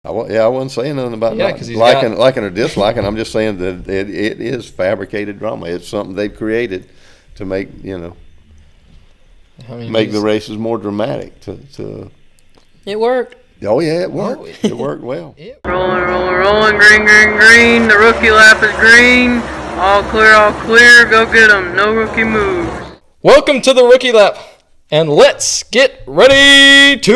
I wasn't saying nothing about not liking or disliking. I'm just saying that it is fabricated drama. It's something they've created to make make the races more dramatic. It worked. Oh yeah, it worked. It worked well. Rolling, green. The rookie lap is green. All clear. Go get them. No rookie moves. Welcome to the rookie lap. And let's get ready to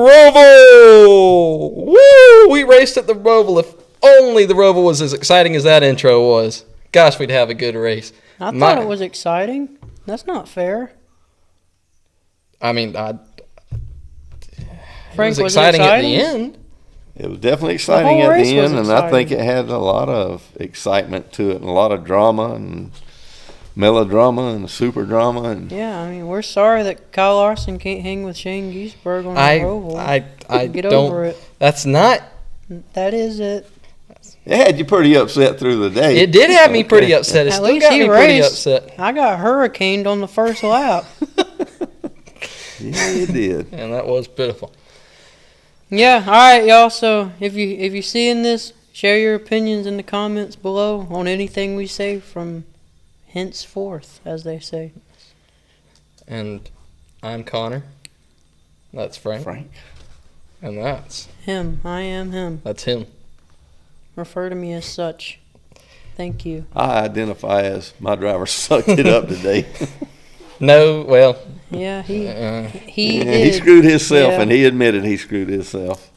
Roval! Woo! We raced at the Roval. If only the Roval was as exciting as that intro was. Gosh, we'd have a good race. I thought it was exciting. That's not fair. I mean, Frank, it was exciting at the end. It was definitely exciting at the end, and I think it had a lot of excitement to it and a lot of drama and melodrama and super drama. And yeah, I mean, we're sorry that Kyle Larson can't hang with Shane Gisbergen on the Roval. I get don't, over it. That's not. That is it. It had you pretty upset through the day. It did have me pretty upset. It still got me pretty upset. I got hurricaned on the first lap. Yeah, you did. And that was pitiful. Yeah, all right, y'all. So if you seeing this, share your opinions in the comments below on anything we say from henceforth, as they say. And I'm Connor. That's Frank. And that's him. I am him. That's him. Refer to me as such. Thank you. I identify as my driver sucked it up today. No, well. Yeah, he did. He screwed himself, and he admitted he screwed himself.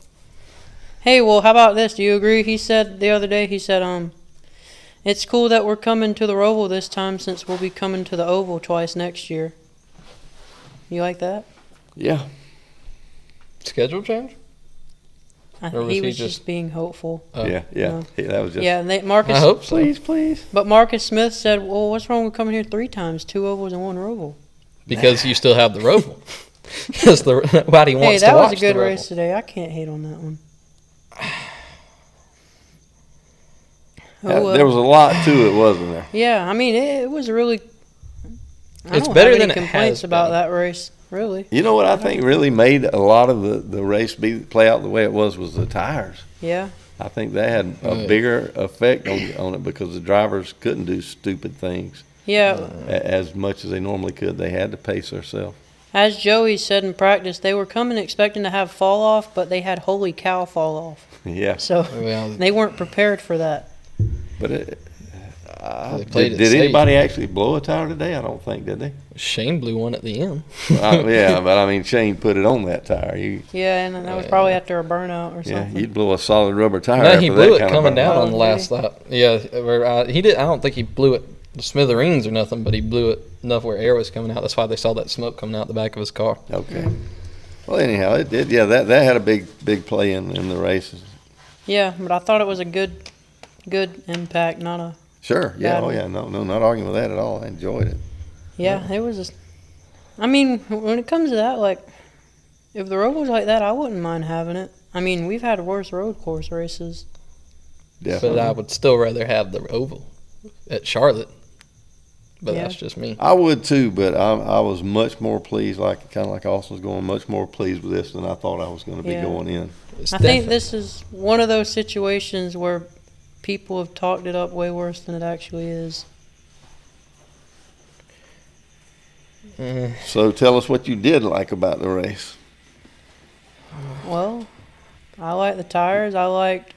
Hey, well, how about this? Do you agree? He said the other day, it's cool that we're coming to the Roval this time since we'll be coming to the Oval twice next year. You like that? Yeah. Schedule change? He was just being hopeful. Yeah. That was just. Yeah, Marcus. I hope so. Please. But Marcus Smith said, "Well, what's wrong with coming here 3 times, 2 ovals and 1 Roval?" Because you still have the Roval. Because nobody wants to watch the Roval. Hey, that was a good race today. I can't hate on that one. There was a lot to it, wasn't there? Yeah, I mean, it was really. It's better than it has been. Complaints about that race, really. You know what I think really made a lot of the race play out the way it was the tires. Yeah. I think they had a bigger effect on it because the drivers couldn't do stupid things. Yeah. As much as they normally could. They had to pace themselves. As Joey said in practice, they were coming expecting to have fall off, but they had holy cow fall off. Yeah. So they weren't prepared for that. But did anybody actually blow a tire today? I don't think, did they? Shane blew one at the end. Yeah, but I mean, Shane put it on that tire. Yeah, and that was probably after a burnout or something. Yeah, you'd blow a solid rubber tire. No, he blew it coming down on the last lap. Yeah, he did. I don't think he blew it to smithereens or nothing, but he blew it enough where air was coming out. That's why they saw that smoke coming out the back of his car. Okay. Well, anyhow, it did. Yeah, that had a big play in the races. Yeah, but I thought it was a good impact, not a. Sure. Yeah. Oh, yeah. No, not arguing with that at all. I enjoyed it. Yeah, it was. I mean, when it comes to that, like, if the road was like that, I wouldn't mind having it. I mean, we've had worse road course races. Definitely. But I would still rather have the Oval at Charlotte. But that's just me. I would too, but I was much more pleased, kind of like Austin was going, much more pleased with this than I thought I was going to be going in. I think this is one of those situations where people have talked it up way worse than it actually is. So tell us what you did like about the race. Well, I liked the tires. I liked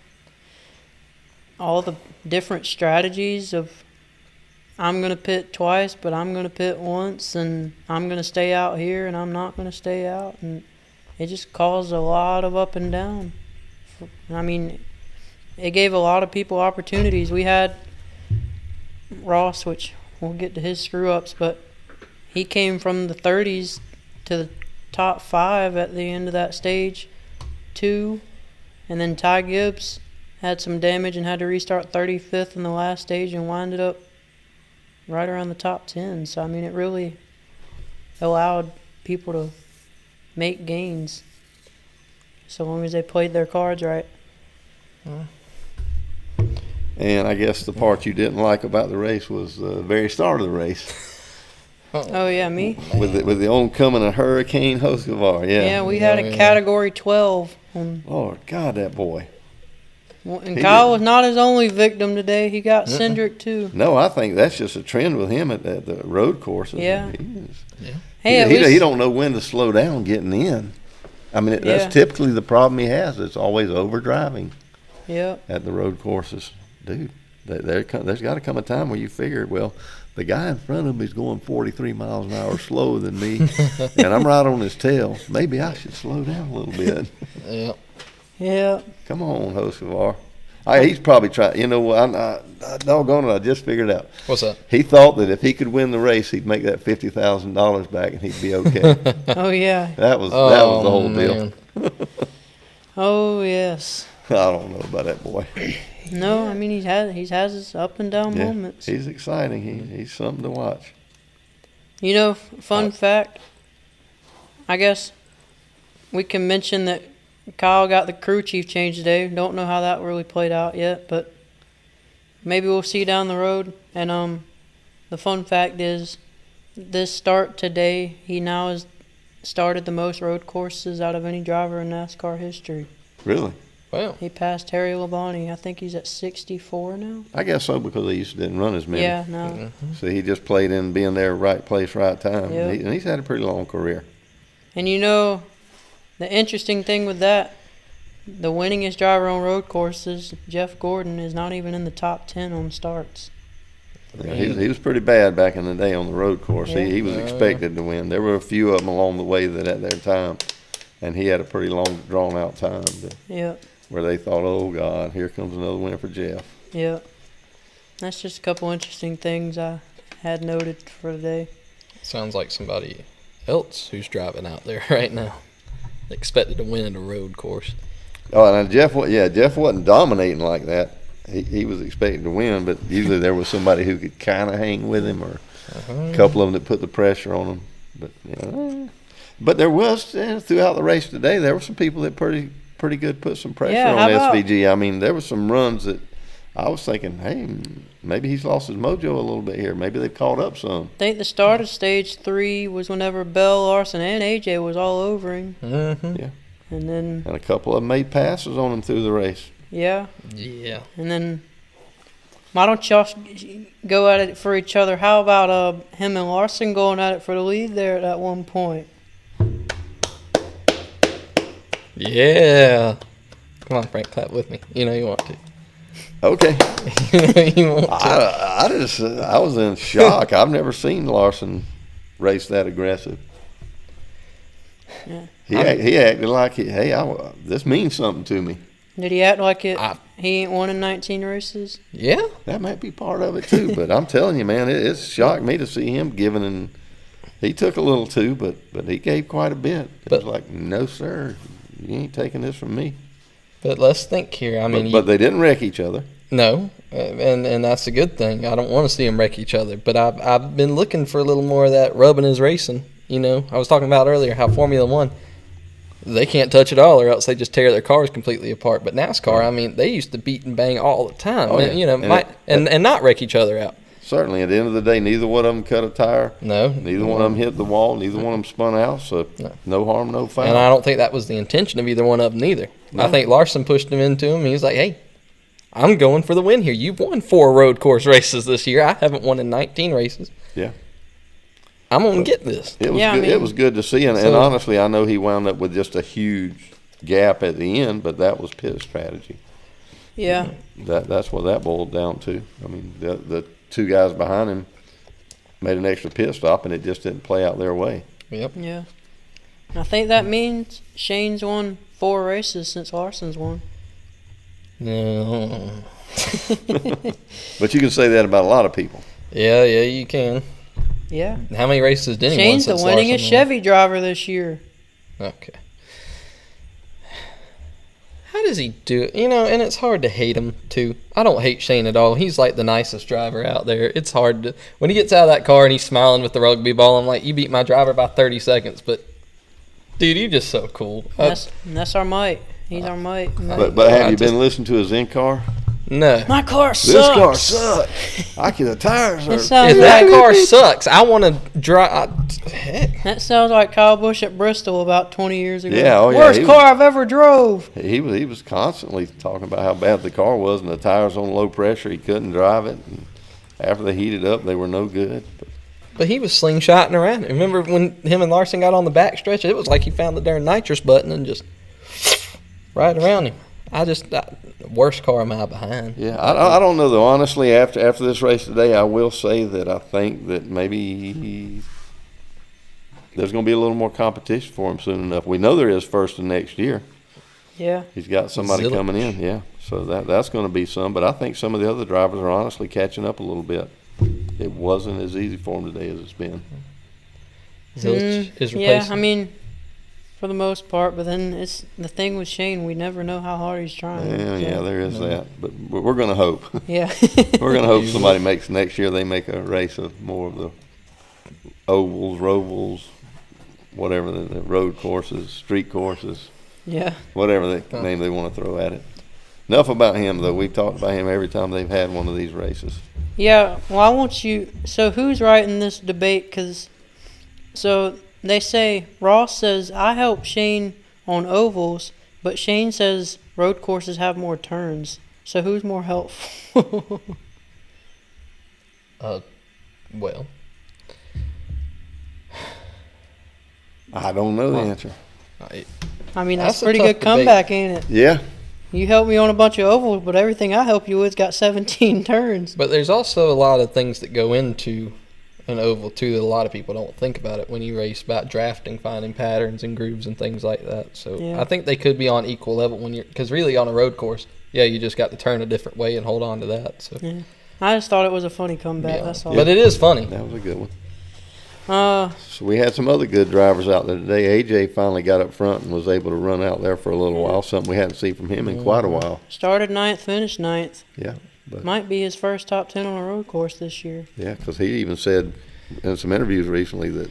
all the different strategies of I'm going to pit twice, but I'm going to pit once, and I'm going to stay out here, and I'm not going to stay out. And it just caused a lot of up and down. I mean, it gave a lot of people opportunities. We had Ross, which we'll get to his screw-ups, but he came from the 30s to the top 5 at the end of that stage, 2. And then Ty Gibbs had some damage and had to restart 35th in the last stage and winded up right around the top 10. So, I mean, it really allowed people to make gains so long as they played their cards right. And I guess the part you didn't like about the race was the very start of the race. Oh yeah, me. with the oncoming of Hurricane Hoskovar. Yeah. Yeah, we had a category 12. Lord God, that boy. And Kyle was not his only victim today. He got Cindric too. No, I think that's just a trend with him at the road courses. Yeah. Hey, he don't know when to slow down getting in. I mean, that's typically the problem he has. It's always overdriving. Yep. At the road courses, dude. There's got to come a time where you figure, well, the guy in front of me is going 43 miles an hour slower than me, and I'm right on his tail. Maybe I should slow down a little bit. Yeah. Yeah. Come on, Hoskovar. He's probably trying. You know, doggone it, I just figured it out. What's that? He thought that if he could win the race, he'd make that $50,000 back, and he'd be okay. Oh yeah. That was the whole deal. Oh yes. I don't know about that boy. No, I mean he has his up and down moments. He's exciting. He's something to watch. You know, fun fact. I guess we can mention that Kyle got the crew chief change today. Don't know how that really played out yet, but maybe we'll see down the road. And the fun fact is, this start today, he now has started the most road courses out of any driver in NASCAR history. Really? Wow. He passed Terry Labonte. I think he's at 64 now. I guess so, because he didn't run as many. Yeah, no. Mm-hmm. So he just played in being there, right place, right time. Yeah. And he's had a pretty long career. And you know, the interesting thing with that, the winningest driver on road courses, Jeff Gordon, is not even in the top 10 on starts. Yeah, he was pretty bad back in the day on the road course. Yeah. He was expected to win. There were a few of them along the way that at their time, and he had a pretty long, drawn-out time where they thought, oh, God, here comes another win for Jeff. Yeah. That's just a couple interesting things I had noted for today. Sounds like somebody else who's driving out there right now expected to win at a road course. Oh, and Jeff wasn't dominating like that. He was expecting to win, but usually there was somebody who could kind of hang with him, or a couple of them that put the pressure on him. But but there was throughout the race today, there were some people that pretty good put some pressure on SVG. I mean, there were some runs that I was thinking, hey, maybe he's lost his mojo a little bit here. Maybe they've caught up some. I think the start of stage 3 was whenever Bell, Larson, and AJ was all over him. Mm-hmm. Yeah. And a couple of them made passes on him through the race. Yeah. Yeah. And then, why don't y'all go at it for each other? How about him and Larson going at it for the lead there at that one point? Yeah. Come on, Frank, clap with me. You know you want to. Okay. You want to. I was in shock. I've never seen Larson race that aggressive. Yeah. He acted like, this means something to me. Did he act like it? He ain't won in 19 races? Yeah. That might be part of it too, but I'm telling you, man, it shocked me to see him giving, and he took a little too, but he gave quite a bit. It was like, no, sir, you ain't taking this from me. But let's think here. I mean, but they didn't wreck each other. No, and that's a good thing. I don't want to see them wreck each other, but I've been looking for a little more of that rubbing is racing. You know, I was talking about earlier how Formula One, they can't touch it all, or else they just tear their cars completely apart. But NASCAR, I mean, they used to beat and bang all the time. Oh, yeah. You know, and not wreck each other out. Certainly, at the end of the day, neither one of them cut a tire. No. Neither one of them hit the wall. Neither one of them spun out. So no harm, no foul. And I don't think that was the intention of either one of them either. No. I think Larson pushed him into him. He's like, hey, I'm going for the win here. You've won 4 road course races this year. I haven't won in 19 races. Yeah. I'm going to get this. It was good. It was good to see. And honestly, I know he wound up with just a huge gap at the end, but that was pit strategy. Yeah. That's what that boiled down to. I mean, the 2 guys behind him made an extra pit stop, and it just didn't play out their way. Yep. Yeah. I think that means Shane's won 4 races since Larson's won. No. But you can say that about a lot of people. Yeah, you can. Yeah. How many races did he win Shane's the winningest Chevy driver this year. Okay. How does he do it? You know, and it's hard to hate him, too. I don't hate Shane at all. He's like the nicest driver out there. It's hard to... When he gets out of that car and he's smiling with the rugby ball, I'm like, you beat my driver by 30 seconds, but... Dude, you're just so cool. That's our mate. He's our mate. But have you been listening to his in-car? No. My car sucks. This car sucks. The tires It are. sounds If that car sucks, I want to drive. Heck. That sounds like Kyle Busch at Bristol about 20 years ago. Yeah, oh yeah. Worst car I've ever drove. He was constantly talking about how bad the car was and the tires on low pressure. He couldn't drive it. And after they heated up, they were no good. But he was slingshotting around. Remember when him and Larson got on the back stretch? It was like he found the darn nitrous button and just right around him. Worst car mile behind. Yeah, I don't know though. Honestly, after this race today, I will say that I think that maybe there's going to be a little more competition for him soon enough. We know there is first of next year. Yeah. He's got somebody coming in. Yeah, so that's going to be some. But I think some of the other drivers are honestly catching up a little bit. It wasn't as easy for him today as it's been. Yeah, I mean, for the most part. But then it's the thing with Shane. We never know how hard he's trying. Yeah, there is that. But we're going to hope. Yeah. We're going to hope somebody makes next year. They make a race of more of the ovals, rovals, whatever the road courses, street courses. Yeah. Whatever name they want to throw at it. Enough about him, though. We've talked about him every time they've had one of these races. Yeah, well, I want you. So, who's right in this debate? Because, so they say Ross says I help Shane on ovals, but Shane says road courses have more turns. So, who's more helpful? Well, I don't know the answer. I mean, that's a a pretty tough good comeback, ain't it? Yeah. You help me on a bunch of ovals, but everything I help you with's got 17 turns. but there's also a lot of things that go into an oval too that a lot of people don't think about it when you race, about drafting, finding patterns and grooves and things like that. So Yeah. I think they could be on equal level when you're, because really on a road course, yeah, you just got to turn a different way and hold on to that. So Yeah. I just thought it was a funny comeback. yeah. That's all. But it is funny. That was a good one. Uh, So we had some other good drivers out there today. AJ finally got up front and was able to run out there for a little while, something we hadn't seen from him in quite a while. started 9th, finished 9th. Yeah. But Might be his first top 10 on a road course this year. yeah, because he even said in some interviews recently that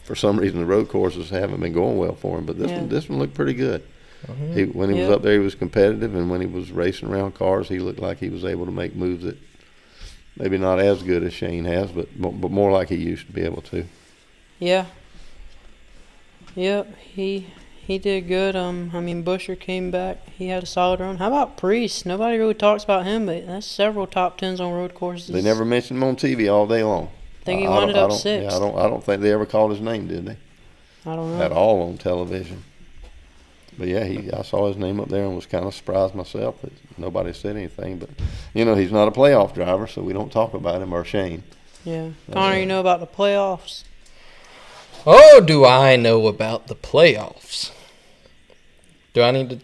for some reason the road courses haven't been going well for him, but this one looked pretty good. When he was up there, he was competitive, and when he was racing around cars, he looked like he was able to make moves that maybe not as good as Shane has, but more like he used to be able to. Yeah. Yep, he did good. I mean, Busher came back. He had a solid run. How about Priest? Nobody really talks about him, but that's several top 10s on road courses. They never mentioned him on TV all day long. I think he wound up 6th. Yeah, I don't think they ever called his name, did they? I don't know. At all on television. But yeah, I saw his name up there and was kind of surprised myself that nobody said anything. But he's not a playoff driver, so we don't talk about him or Shane. Yeah. Connor, you know about the playoffs? Oh, do I know about the playoffs? Do I need to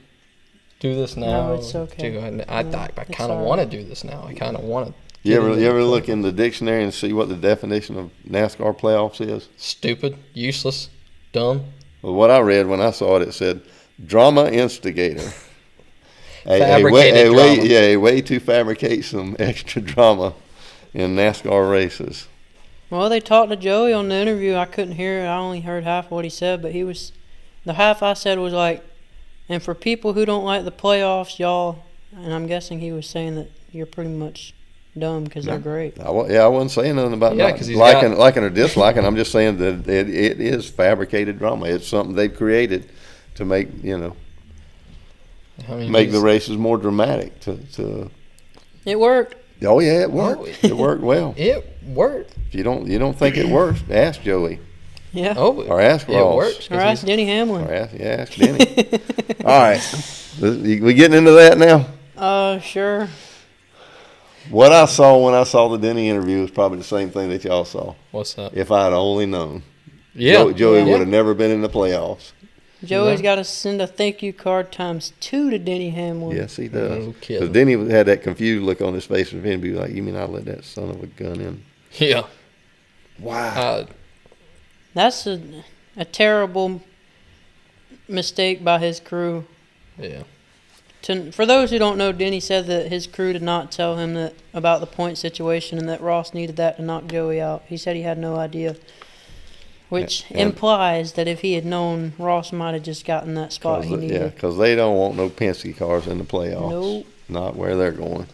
do this now? No, it's okay. I No, kind it's of all want to right. do this now. I kind of want to. You ever look in the dictionary and see what the definition of NASCAR playoffs is? Stupid, useless, dumb. Well, what I read when I saw it, it said drama instigator. Fabricated drama. A way to fabricate some extra drama in NASCAR races. Well, they talked to Joey on the interview. I couldn't hear it. I only heard half of what he said, but the half I said was like, and for people who don't like the playoffs, y'all, and I'm guessing he was saying that you're pretty much dumb because they're great. I wasn't saying nothing about Yeah, not 'cause he's liking or disliking. I'm just saying that it is fabricated drama. It's something they've created to make make the races more dramatic. It worked. Oh yeah, it worked. It worked well. It worked. If you don't think it works, ask Joey Yeah. Oh, or ask it Ross. works. Or ask Denny Hamlin. Or ask Denny. All right, we getting into that now. Sure. What I saw when I saw the Denny interview was probably the same thing that y'all saw. What's that? If I'd only known, Yeah. Joey Yeah. would have never been in the playoffs. Joey's got to send a thank you card ×2 to Denny Hamlin. Yes, he does. No Because kidding. Denny had that confused look on his face and he'd be like, "You mean I let that son of a gun in?" Yeah. Wow. That's a terrible mistake by his crew. Yeah. For those who don't know, Denny said that his crew did not tell him that about the point situation and that Ross needed that to knock Joey out. He said he had no idea. which And- implies that if he had known, Ross might have just gotten that spot he needed. Because they don't want no Penske cars in the playoffs. Nope. Not where they're going.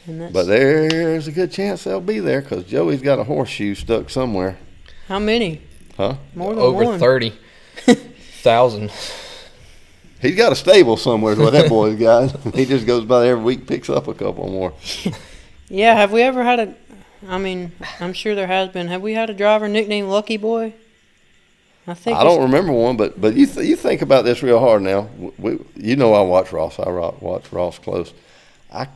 And that's, But there's a good chance they'll be there because Joey's got a horseshoe stuck somewhere. how many? Huh? More than Over one. 30,000. He's got a stable somewhere is what that boy's got. He just goes by there every week, picks up a couple more. Yeah, have we ever had I'm sure there has been. Have we had a driver nicknamed Lucky Boy? I think I don't remember one, but you think about this real hard now. I watch Ross. I watch Ross close. I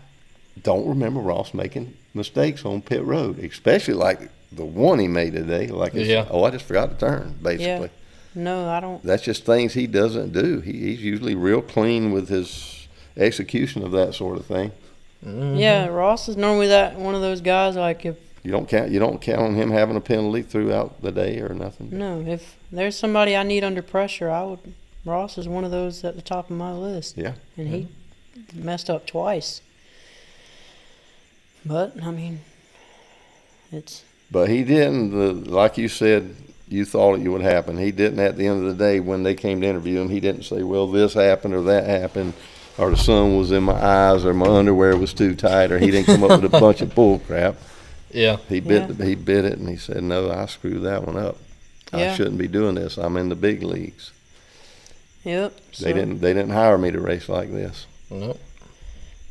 don't remember Ross making mistakes on pit road, especially like the one he made today. Like, I just forgot to turn, basically. Yeah. No, I don't. That's just things he doesn't do. He's usually real clean with his execution of that sort of thing. Mm-hmm. Yeah, Ross is normally one of those guys. Like if You don't count on him having a penalty throughout the day or nothing. no, if there's somebody I need under pressure, Ross is one of those at the top of my list. Yeah. And he messed up twice. But But he didn't. Like you said, you thought it would happen. He didn't. At the end of the day, when they came to interview him, he didn't say, "Well, this happened or that happened, or the sun was in my eyes, or my underwear was too tight," or he didn't come up with a bunch of bull crap. Yeah. He bit it, and he said, "No, I screwed that one up. Yeah. I shouldn't be doing this. I'm in the big leagues. yep. They didn't hire me to race like this." Nope.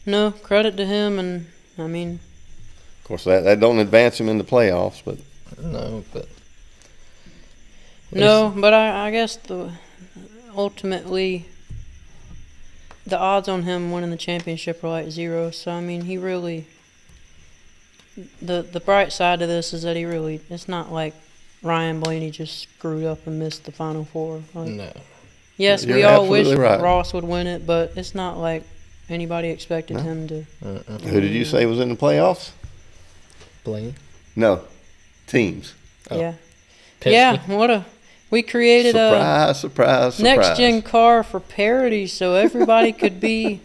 No, credit to him, and Of course, that don't advance him in the playoffs, but No, but no, but I guess ultimately the odds on him winning the championship are like 0. So he really, the bright side of this is that it's not like Ryan Blaney just screwed up and missed the Final Four. Like, no. yes, You're we all wish absolutely right. Ross would win it, but it's not like anybody expected No. him to. who did you say was in the playoffs? Blaney. No, teams. Oh. Yeah. Penske. Yeah, we created Surprise! next gen car for parity, so everybody could be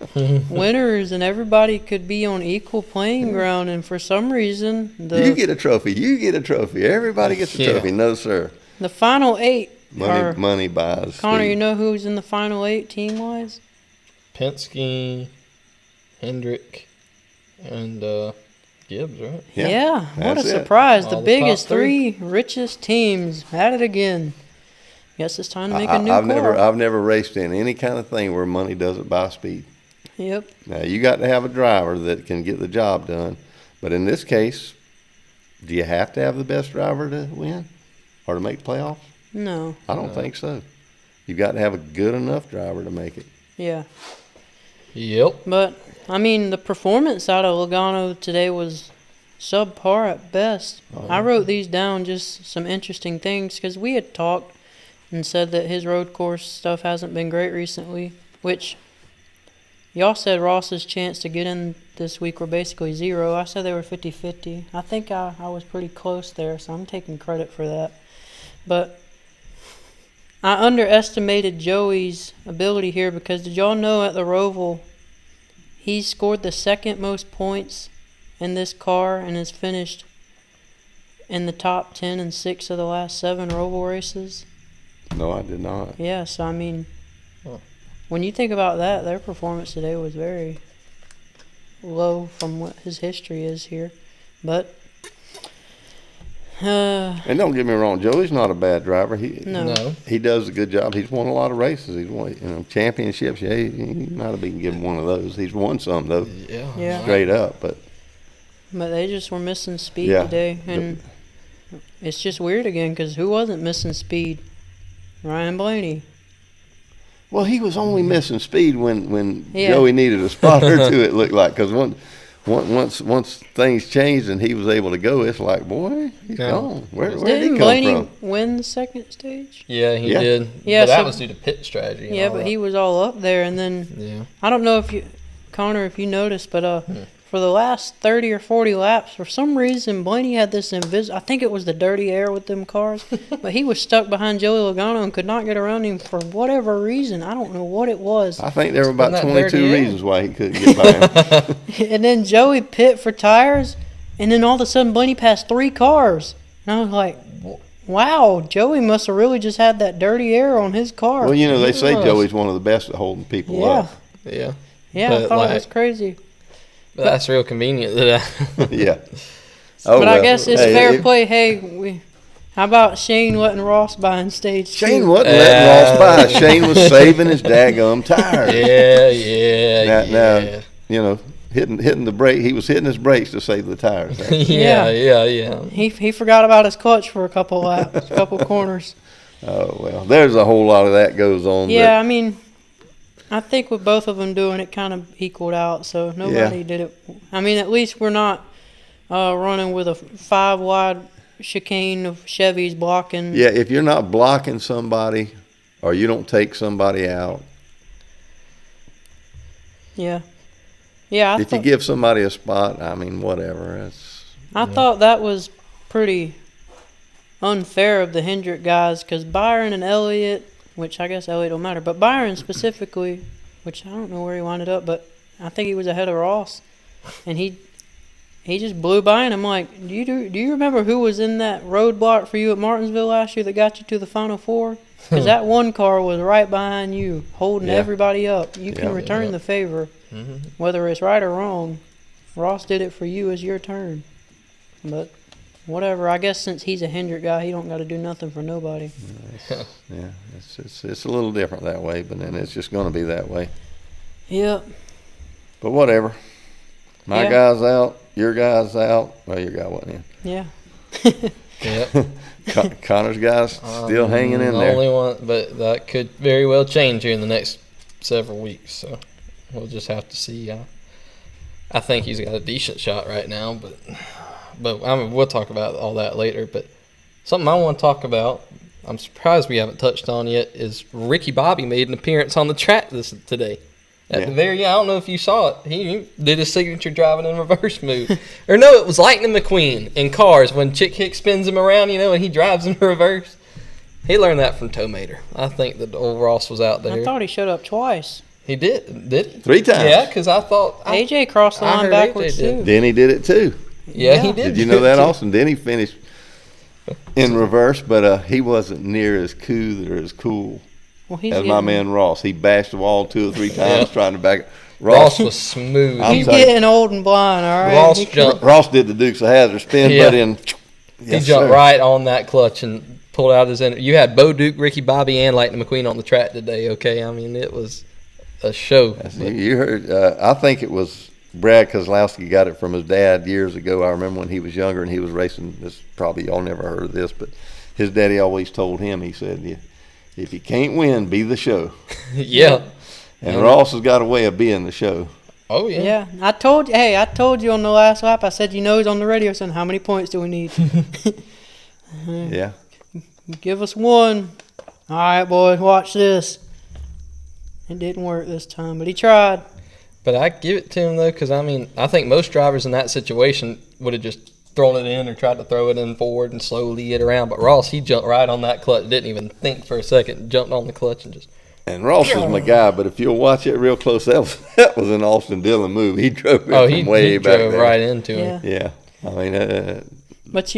winners and everybody could be on equal playing ground. And for some reason, You get a trophy. You get a trophy. Everybody gets a Yeah. trophy. No, sir. the final 8 are. Money buys. Connor, speed. you know who's in the final 8 team wise? Penske, Hendrick, and Gibbs, right? Yeah, what a that's it. surprise! The All the biggest top three. 3 richest teams at it again. Guess it's time to make a new I've car. never raced in any kind of thing where money doesn't buy speed. Yep. Now you got to have a driver that can get the job done, but in this case, do you have to have the best driver to win or to make playoffs? No. I don't think so. You've got to have a good enough driver to make it. Yeah. Yep. But the performance out of Logano today was subpar at best. I wrote these down, just some interesting things, because we had talked and said that his road course stuff hasn't been great recently, which y'all said Ross's chance to get in this week were basically 0. I said they were 50-50. I think I was pretty close there, so I'm taking credit for that. But I underestimated Joey's ability here, because did y'all know at the Roval he scored the second most points in this car and has finished in the top 10 in 6 of the last 7 Roval races? No, I did not. Yeah, so when you think about that, their performance today was very low from what his history is here. But And don't get me wrong, Joey's not a bad driver. No. He does a good job. He's won a lot of races. He's won, championships. Yeah, he might have been given one of those. He's won some though, Yeah. straight up. But they just were missing speed Yeah. today, and it's just weird again, because who wasn't missing speed? Ryan Blaney. well, he was only missing speed when Yeah. Joey needed a spot or two. It looked like because once things changed and he was able to go, it's like, boy, he's Yeah. gone. Where did he Didn't come Blaney from? win the second stage? Yeah, he Yeah. did. Yeah, but that so- was due to pit strategy. And Yeah, all but that. he was all up there, and then Yeah. I don't know if Connor, if you noticed, but for the last 30 or 40 laps, for some reason, Blaney had this I think it was the dirty air with them cars, but he was stuck behind Joey Logano and could not get around him for whatever reason. I don't know what it was. I think there were about Wasn't that 22 dirty air? reasons why he couldn't get by him. And then Joey pit for tires, and then all of a sudden Blaney passed 3 cars. And I was like, wow, Joey must have really just had that dirty air on his car. Well, you know, they say Yes. Joey's one of the best at holding people Yeah. up. Yeah. Yeah, I But, thought like, it was crazy. But that's real convenient that Yeah. Oh, But I well. guess it's Hey, fair play. Hey, how about Shane letting Ross by in stage Shane two? wasn't letting Ross by. Shane was saving his daggum tires. Now, you know, hitting the brake. He was hitting his brakes to save the tires. yeah. He forgot about his clutch for a couple laps, a couple corners. Oh, well, there's a whole lot of that goes on. Yeah, I mean, I think with both of them doing it, kind of equaled out. So nobody did it. I mean, at least we're not running with a 5-wide chicane of Chevys blocking. Yeah, if you're not blocking somebody or you don't take somebody out, Yeah. if you give somebody a spot, I mean, whatever. I thought that was pretty unfair of the Hendrick guys because Byron and Elliott, which I guess Elliott don't matter, but Byron specifically, which I don't know where he wound up, but I think he was ahead of Ross, and he just blew by, and I'm like, do you remember who was in that roadblock for you at Martinsville last year that got you to the Final Four? Because that one car was right behind you, holding everybody up. You can return the favor, whether it's right or wrong. Ross did it for you as your turn. But whatever, I guess since he's a Hendrick guy, he don't got to do nothing for nobody. Yeah, it's a little different that way, but then it's just going to be that way. Yep. But whatever. My guy's out, your guy's out. Well, your guy wasn't in. Yeah. Yep. Connor's guy's still hanging in the there. only one, but that could very well change here in the next several weeks. So we'll just have to see. I think he's got a decent shot right now, but I mean, we'll talk about all that later. But something I want to talk about, I'm surprised we haven't touched on yet, is Ricky Bobby made an appearance on the track today. At the very end, I don't know if you saw it. He did his signature driving in reverse move. Or no, it was Lightning McQueen in Cars when Chick Hicks spins him around, and he drives in reverse. He learned that from Tomater. I think that old Ross was out there. I thought he showed up twice. He did he? 3 times. Yeah, because I thought... AJ crossed the line backwards, too. Denny did it too. Yeah, he did. Did you know that, Austin? Denny finished in reverse, but he wasn't near as cool or as cool as my man Ross. He bashed the wall 2 or 3 times trying to back it. Ross was smooth. He's getting old and blind, all right? Ross did the Dukes of Hazzard spin, but in... He jumped right on that clutch and pulled out his end. You had Bo Duke, Ricky Bobby, and Lightning McQueen on the track today, okay? I mean, it was a show. You heard, I think it was Brad Kozlowski got it from his dad years ago. I remember when he was younger and he was racing. This probably y'all never heard of this, but his daddy always told him, he said, if you can't win, be the show. Yeah. And Ross has got a way of being the show. Oh, yeah. Yeah. I told you on the last lap, I said, he's on the radio saying, how many points do we need? Yeah. Give us 1. All right, boys, watch this. It didn't work this time, but he tried. But I give it to him, though, because, I mean, I think most drivers in that situation would have just thrown it in or tried to throw it in forward and slowly get around. But Ross, he jumped right on that clutch, didn't even think for a second, jumped on the clutch and just... And Ross is my guy, but if you'll watch it real close, that was an Austin Dillon move. He drove it from way back drove there. right into him. Yeah. I mean... but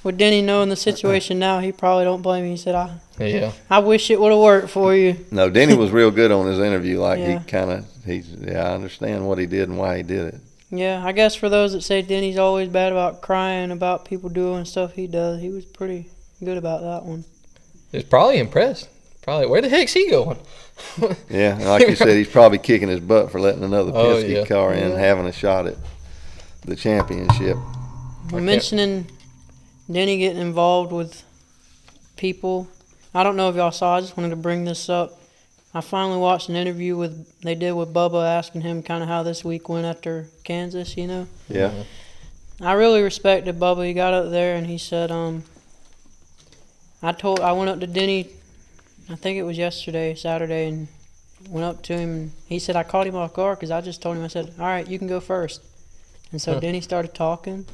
with Denny knowing the situation now, he probably don't blame me. He said, I wish it would have worked for you. No, Denny was real good on his interview. Like, Yeah. I understand what he did and why he did it. Yeah, I guess for those that say Denny's always bad about crying about people doing stuff he does, he was pretty good about that one. He was probably impressed. Probably, where the heck's he going? Yeah, and like you said, he's probably kicking his butt for letting another Penske car in, having a shot at the championship. We're mentioning Denny getting involved with people. I don't know if y'all saw, I just wanted to bring this up. I finally watched an interview they did with Bubba, asking him kind of how this week went after Kansas, Yeah. I really respected Bubba. He got up there and he said, I went up to Denny, I think it was Saturday, and went up to him. And he said, I caught him off guard because I just told him, I said, all right, you can go first. And so Denny started talking,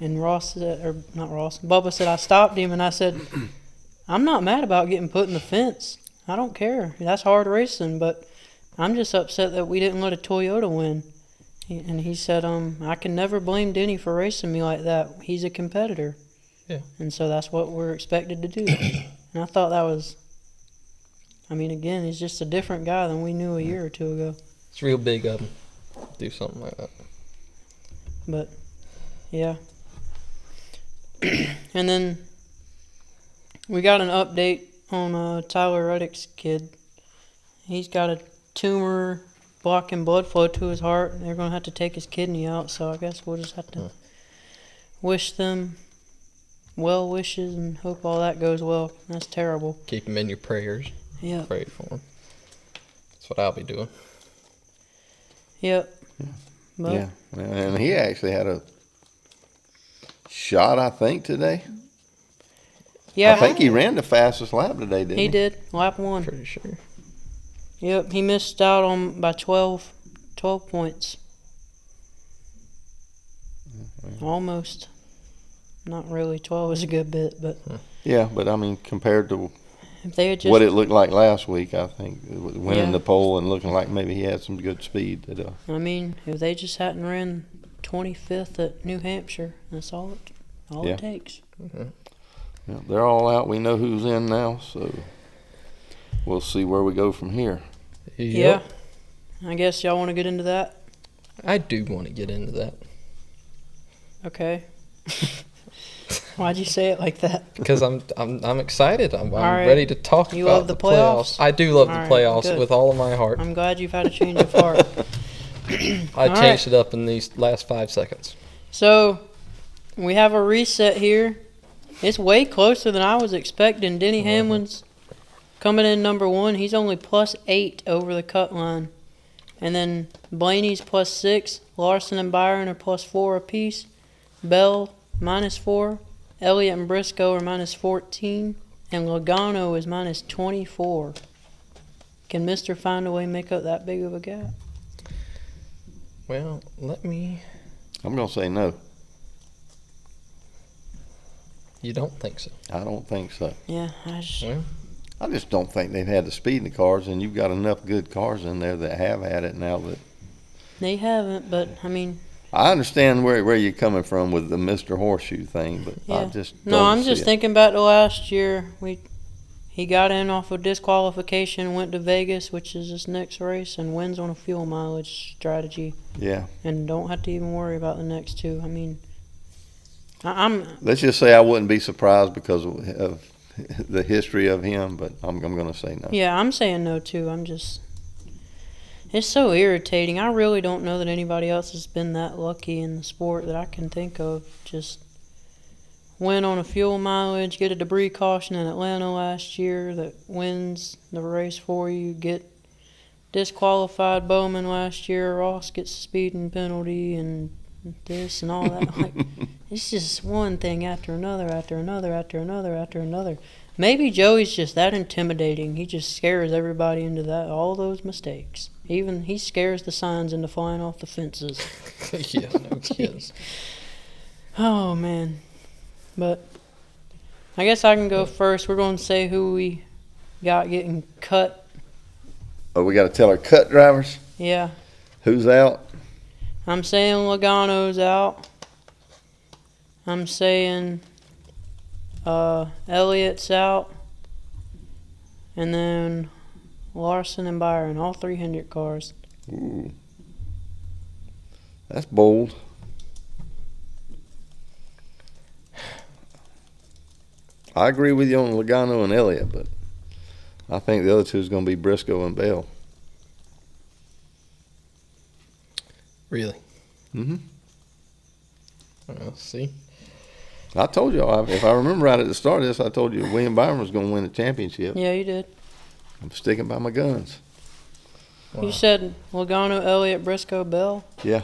and Bubba said, I stopped him and I said, I'm not mad about getting put in the fence. I don't care. That's hard racing, but I'm just upset that we didn't let a Toyota win. And he said, I can never blame Denny for racing me like that. He's a competitor. Yeah. And so that's what we're expected to do. And I thought that was, I mean, again, he's just a different guy than we knew a year or two ago. It's real big of him. Do something like that. But, yeah. And then we got an update on Tyler Reddick's kid. He's got a tumor blocking blood flow to his heart, and they're going to have to take his kidney out. So I guess we'll just have to wish them well wishes and hope all that goes well. That's terrible. Keep him in your prayers. Yeah. Pray for him. That's what I'll be doing. Yep. But Yeah, and he actually had a shot, I think, today. yeah, I think he ran the fastest lap today, didn't he? he did. Lap 1. Pretty sure. Yep, he missed out on by 12 points. Almost. Not really. 12 is a good bit, but Yeah, but I mean, compared to if they had just what it looked like last week, I think winning Yeah. the pole and looking like maybe he had some good speed. I mean, if they just hadn't ran 25th at New Hampshire, that's all Yeah. it takes. Yeah, they're all out. We know who's in now, so we'll see where we go from here. Yeah. I guess y'all want to get into that? I do want to get into that. Okay. Why'd you say it like that? Because I'm excited. I'm right. ready to talk You about love the playoffs? I do love All the right, playoffs good. with all of my heart. I'm glad you've had a change of heart. I all changed it up in these last 5 seconds. So, we have a reset here. It's way closer than I was expecting. Denny Hamlin's coming in number 1. He's only +8 over the cut line. And then Blaney's +6. Larson and Byron are +4 apiece. Bell -4. Elliott and Briscoe are -14. And Logano is -24. Can Mister find a way to make up that big of a gap? Well, let me. I'm going to say no. You don't think so? I don't think so. Yeah, Well, I just don't think they've had the speed in the cars, and you've got enough good cars in there that have had it now. That they haven't, but I mean, I understand where you're coming from with the Mr. Horseshoe thing, but I yeah. just No, don't I'm see just it. thinking back to last year. He got in off of disqualification, went to Vegas, which is his next race, and wins on a fuel mileage strategy, Yeah, and don't have to even worry about the next two. I mean, I'm let's just say I wouldn't be surprised because of the history of him, but I'm going to say no. yeah, I'm saying no too. It's so irritating. I really don't know that anybody else has been that lucky in the sport that I can think of. Just win on a fuel mileage, get a debris caution in Atlanta last year that wins the race for you, get disqualified Bowman last year, Ross gets a speeding penalty and this and all that. Like, it's just one thing after another, after another, after another, after another. Maybe Joey's just that intimidating. He just scares everybody into all those mistakes. Even he scares the signs into flying off the fences. yeah, no kidding. Oh, man. But I guess I can go first. We're going to say who we got getting cut. Oh, we got to tell our cut drivers Yeah. who's out. I'm saying Logano's out. I'm saying Elliott's out. And then Larson and Byron, all 300 cars. Ooh. That's bold. I agree with you on Logano and Elliott, but I think the other two is going to be Briscoe and Bell. Really? Mm-hmm. Well, see. I told you, if I remember right at the start of this, I told you William Byron was going to win the championship. Yeah, you did. I'm sticking by my guns. Wow. You said Logano, Elliott, Briscoe, Bell. Yeah.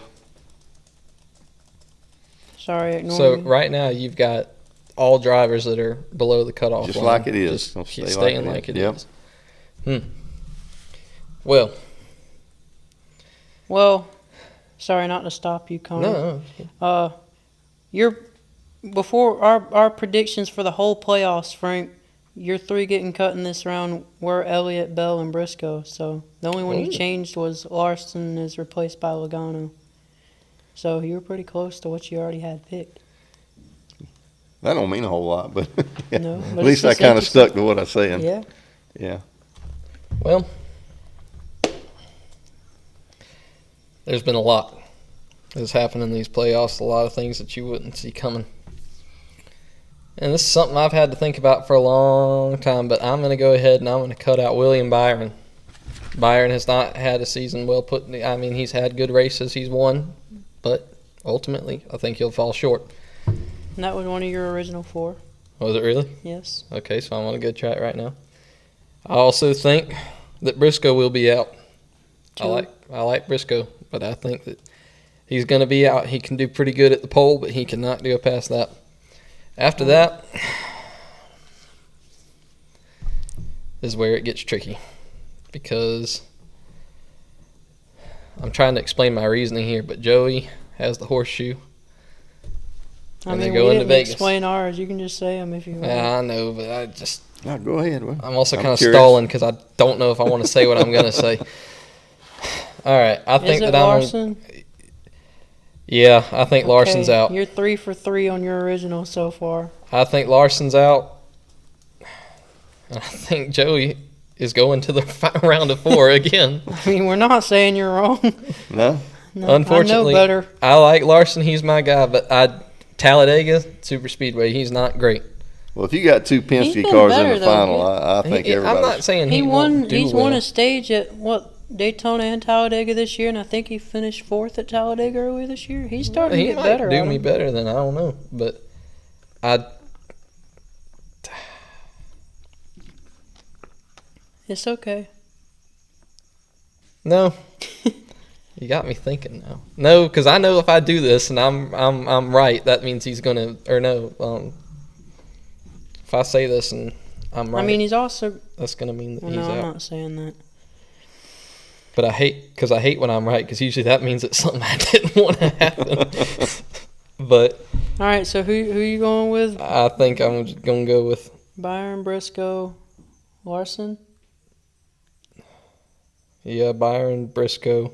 Sorry, ignore So me. right now you've got all drivers that are below the cutoff Just line. like it is. Just Gonna keep stay staying like like it it is. is. Well, Well, sorry not to stop you, Connor. no. Your before our predictions for the whole playoffs, Frank. Your three getting cut in this round were Elliott, Bell, and Briscoe. So the only one you Ooh. changed was Larson is replaced by Logano. So you were pretty close to what you already had picked. That don't mean a whole lot, but, No, but at least I it's kind of interesting. stuck to what I was saying. Yeah. Yeah. Well, there's been a lot that's happened in these playoffs, a lot of things that you wouldn't see coming. And this is something I've had to think about for a long time, but I'm going to go ahead and I'm going to cut out William Byron. Byron has not had a season well put. I mean, he's had good races. He's won, but ultimately, I think he'll fall short. And that was one of your original 4. Was it really? Yes. Okay, so I'm on a good track right now. I also think that Briscoe will be out. True. I like Briscoe, but I think that he's going to be out. He can do pretty good at the pole, but he cannot go past that. After that is where it gets tricky, because I'm trying to explain my reasoning here, but Joey has the horseshoe. I And mean, they're going we to didn't Vegas. explain ours. You can just say them if you want. Yeah, I know, but I just No, go ahead. Well, I'm also kind of curious. stalling because I don't know if I want to say what I'm going to say. All right, I think Is it that I'm. Larson? Yeah, I think Larson's Okay, out. You're 3 for 3 on your original so far. I think Larson's out. I think Joey is going to the round of 4 again. I mean, we're not saying you're wrong. No? No, Unfortunately, I know better. I like Larson. He's my guy, but Talladega Super Speedway. He's not great. Well, if you got 2 He's Penske been cars in better, the though. final, I think I'm everybody. not saying he He won't won. do He's well. won a stage at Daytona and Talladega this year, and I think he finished 4th at Talladega earlier this year. He's starting He to get might better. do at me him. better than I don't know, but It's okay. no. You got me thinking now. No, because I know if I do this and I'm right, that means he's gonna or no. If I say this and I'm right, I mean, he's also. that's gonna mean that Well, he's no, I'm out. not saying that. But I hate when I'm right, because usually that means it's something I didn't want to happen. But All right, so who you going with? I think I'm just gonna go with Byron, Briscoe, Larson. Byron, Briscoe.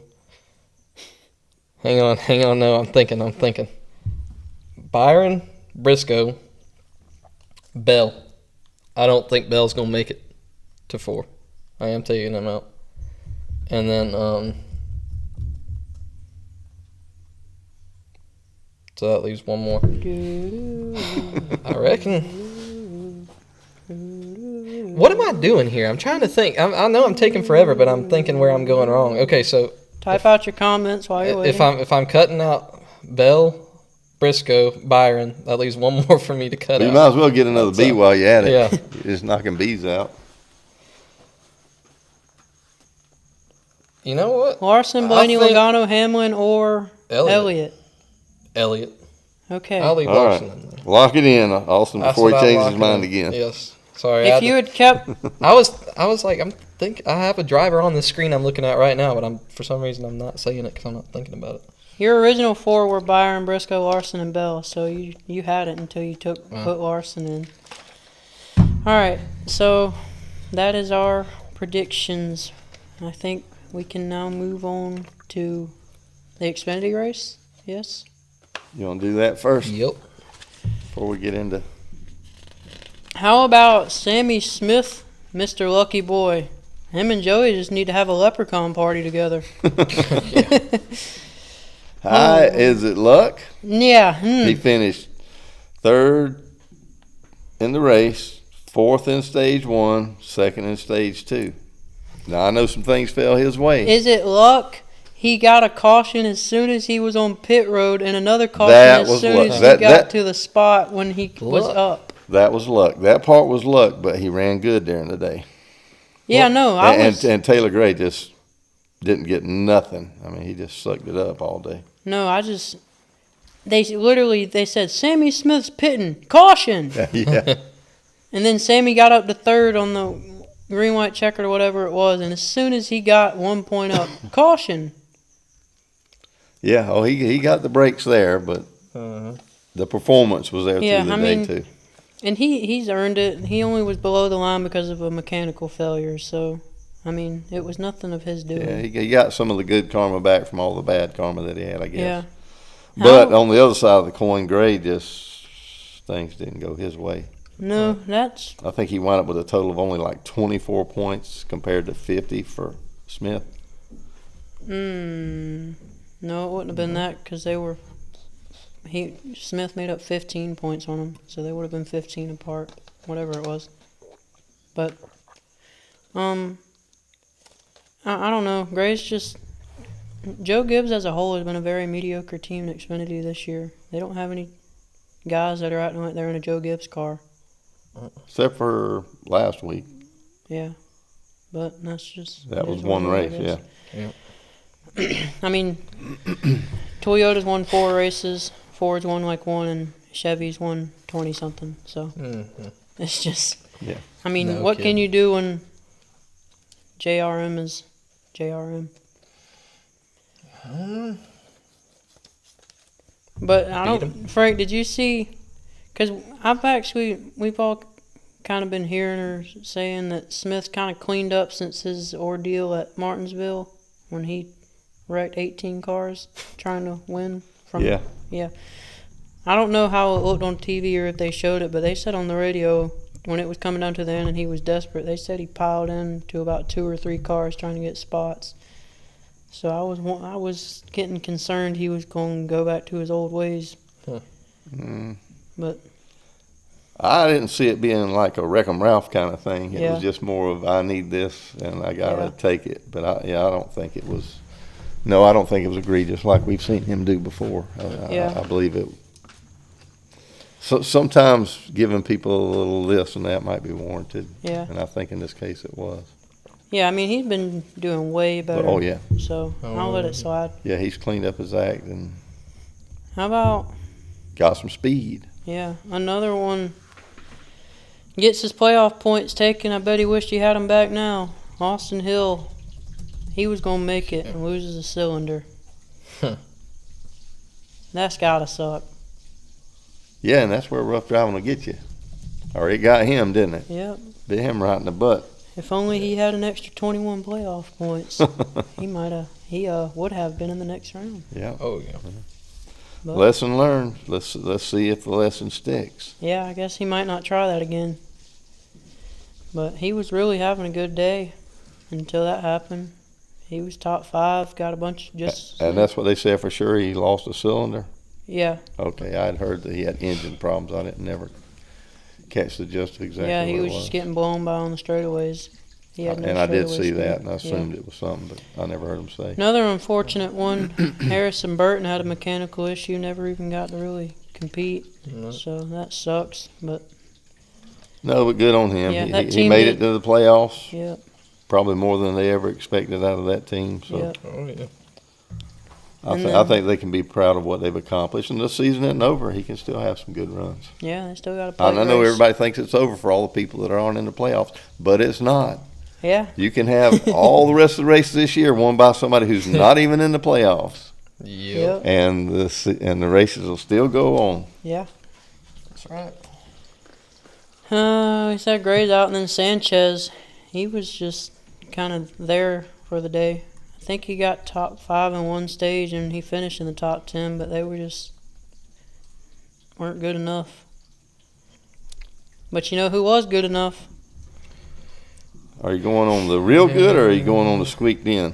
Hang on. No, I'm thinking. Byron, Briscoe, Bell. I don't think Bell's gonna make it to 4. I am taking him out. And then so that leaves one more. I reckon. What am I doing here? I'm trying to think. I know I'm taking forever, but I'm thinking where I'm going wrong. Okay, so Type out your comments while you're waiting. if I'm cutting out Bell, Briscoe, Byron, that leaves one more for me to cut But you out. might as well get another B while you're at it. Yeah. You're just knocking B's out. You know what? Larson, Blaney, I think- Logano, Hamlin, or Elliott. Elliott. Okay. I'll leave All Larson right. in there. Lock it in, Austin, That's before he what I'll changes lock his it mind in. again. Yes. Sorry. If you had kept, I was like, I have a driver on the screen I'm looking at right now, but for some reason I'm not saying it because I'm not thinking about it. your original 4 were Byron, Briscoe, Larson, and Bell, so you had it until you put Larson in. All right, so that is our predictions. I think we can now move on to the Xfinity race. Yes. You want to do that first Yep. before we get into. How about Sammy Smith, Mr. Lucky Boy? Him and Joey just need to have a leprechaun party together. Hi, is it luck? Yeah. He finished 3rd in the race, 4th in stage 1, 2nd in stage 2. Now, I know some things fell his way. Is it luck? He got a caution as soon as he was on pit road, and another caution That as was soon luck. as he That- got that- to the spot when he was Luck. up. That was luck. That part was luck, but he ran good during the day. Yeah, no, And Taylor Gray just didn't get nothing. I mean, he just sucked it up all day. they said, Sammy Smith's pitting, caution. Yeah. And then Sammy got up to 3rd on the green, white, checkered, or whatever it was, and as soon as he got 1 point up, caution. Yeah. Oh, he got the breaks there, but the performance was there Yeah, through the I day, mean, too. And he's earned it. He only was below the line because of a mechanical failure, so, I mean, it was nothing of his doing. Yeah, he got some of the good karma back from all the bad karma that he had, I guess. Yeah. But How- on the other side of the coin, Gray just things didn't go his way. No, that's I think he wound up with a total of only like 24 points compared to 50 for Smith. no, it wouldn't have been that because Smith made up 15 points on him, so they would have been 15 apart, whatever it was. But I don't know. Gray's just Joe Gibbs as a whole has been a very mediocre team in Xfinity this year. They don't have any guys that are acting like they're in a Joe Gibbs car. Except for last week. Yeah, but that's just That was is one what it race, is. Yeah. I mean, Toyota's won 4 races, Ford's won like 1, and Chevy's won 20 something. So it's just, Yeah. I mean, No what kidding. can you do when JRM is JRM? But I Beat don't, Frank, did you see? Because we've all kind of been hearing her saying that Smith kind of cleaned up since his ordeal at Martinsville when he wrecked 18 cars trying to win from. Yeah. I don't know how it looked on TV or if they showed it, but they said on the radio when it was coming down to the end and he was desperate, they said he piled in to about 2 or 3 cars trying to get spots. So I was getting concerned he was going to go back to his old ways. But I didn't see it being like a Wreck 'em Ralph kind of thing. It Yeah. was just more of I need this and I gotta Yeah. take it. But I don't think it was. No, I don't think it was egregious like we've seen him do before. I believe it. So sometimes giving people a little this and that might be warranted. Yeah. And I think in this case it was. yeah, I mean he's been doing way better. Oh yeah, So I'll let it slide. yeah. He's cleaned up his act and How about got some speed. another one gets his playoff points taken. I bet he wished he had him back now. Austin Hill, he was gonna make it and loses a cylinder. That's gotta suck. Yeah, and that's where rough driving will get you. Or it got him, didn't it? Yep. Bit him right in the butt. If only he had an extra 21 playoff points, he would have been in the next round. Yeah. Oh yeah. But, Lesson learned. Let's see if the lesson sticks. yeah, I guess he might not try that again. But he was really having a good day until that happened. He was top 5, got a bunch just. And that's what they said for sure. He lost a cylinder. Yeah, Okay, I had heard that he had engine problems. I didn't never catch the gist of exactly yeah, he what was it was. just getting blown by on the straightaways. He had no And I did straightaway see speed. that, and I Yeah. assumed it was something, but I never heard him say. Another unfortunate one, Harrison Burton had a mechanical issue, never even got to really compete. No. So that sucks. But No, but good on him. Yeah, that He team made did- it to the playoffs. yeah, Probably more than they ever expected out of that team. So yeah. Oh yeah. I think they can be proud of what they've accomplished. And the season isn't over. He can still have some good runs. Yeah, they still got to play. I know race. everybody thinks it's over for all the people that aren't in the playoffs, but it's not. Yeah, You can have all the rest of the races this year won by somebody who's not even in the playoffs, Yep. and the races will still go on. yeah. That's right. He said Gray's out, and then Sanchez, he was just kind of there for the day. I think he got top 5 in one stage, and he finished in the top 10, but they weren't good enough. But you know who was good enough? Are you going on the real good, or are you going on the squeaked in?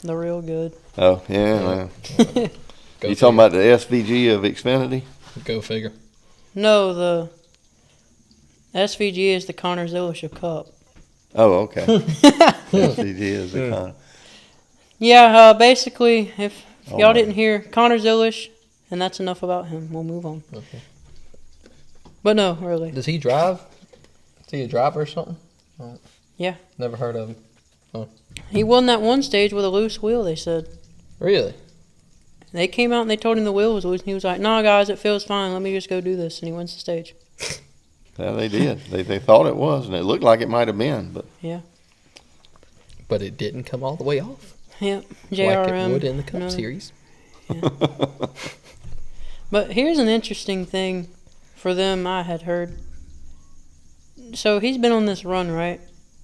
The real good. Oh yeah, man. Go You talking about the SVG of Xfinity? Go figure. No, the SVG is the Connor Zillisha Cup. Oh, okay. SVG is the kind. Yeah, basically, if Oh, y'all my. didn't hear, Connor Zillish, and that's enough about him. We'll move on. Okay. But no, really. Does he drive? Is he a driver or something? Yeah. Never heard of him. He won that one stage with a loose wheel, they said. Really? They came out and they told him the wheel was loose, and he was like, "Nah, guys, it feels fine. Let me just go do this." And he wins the stage. Yeah, they did. They thought it was, and it looked like it might have been, but But it didn't come all the way off. Yep, Like JRM. it would in the Cup no. Series. But here's an interesting thing for them I had heard. So he's been on this run, right?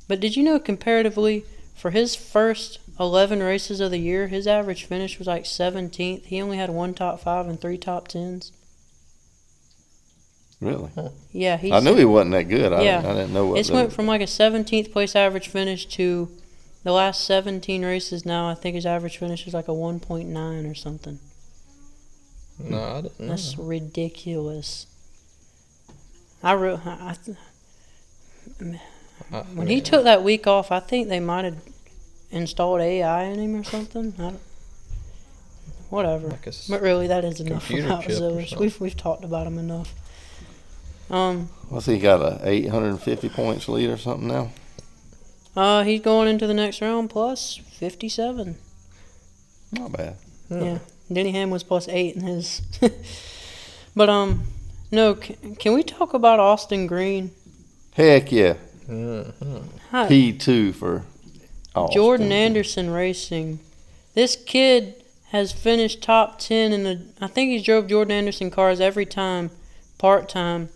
But did you know comparatively, for his first 11 races of the year, his average finish was like 17th. He only had 1 top 5 and 3 top 10s. Really? Yeah, he's. I knew he wasn't that good. I Yeah. didn't know what. It's went from like a 17th place average finish to the last 17 races now. I think his average finish is like a 1.9 or something. No, I didn't know. That's ridiculous. When he took that week off, I think they might have installed AI in him or something. Whatever. Like a But really, that is enough computer about chip or Zillers. something. We've talked about him enough. What's he got, a 850 points lead or something now? He's going into the next round plus 57. Not bad. Yeah. Denny Ham was plus 8 in his. But no. Can we talk about Austin Green? Heck yeah. Mm-hmm. P2 for Austin. Jordan Anderson Racing. This kid has finished top 10 in the. I think he's drove Jordan Anderson cars every time, part time.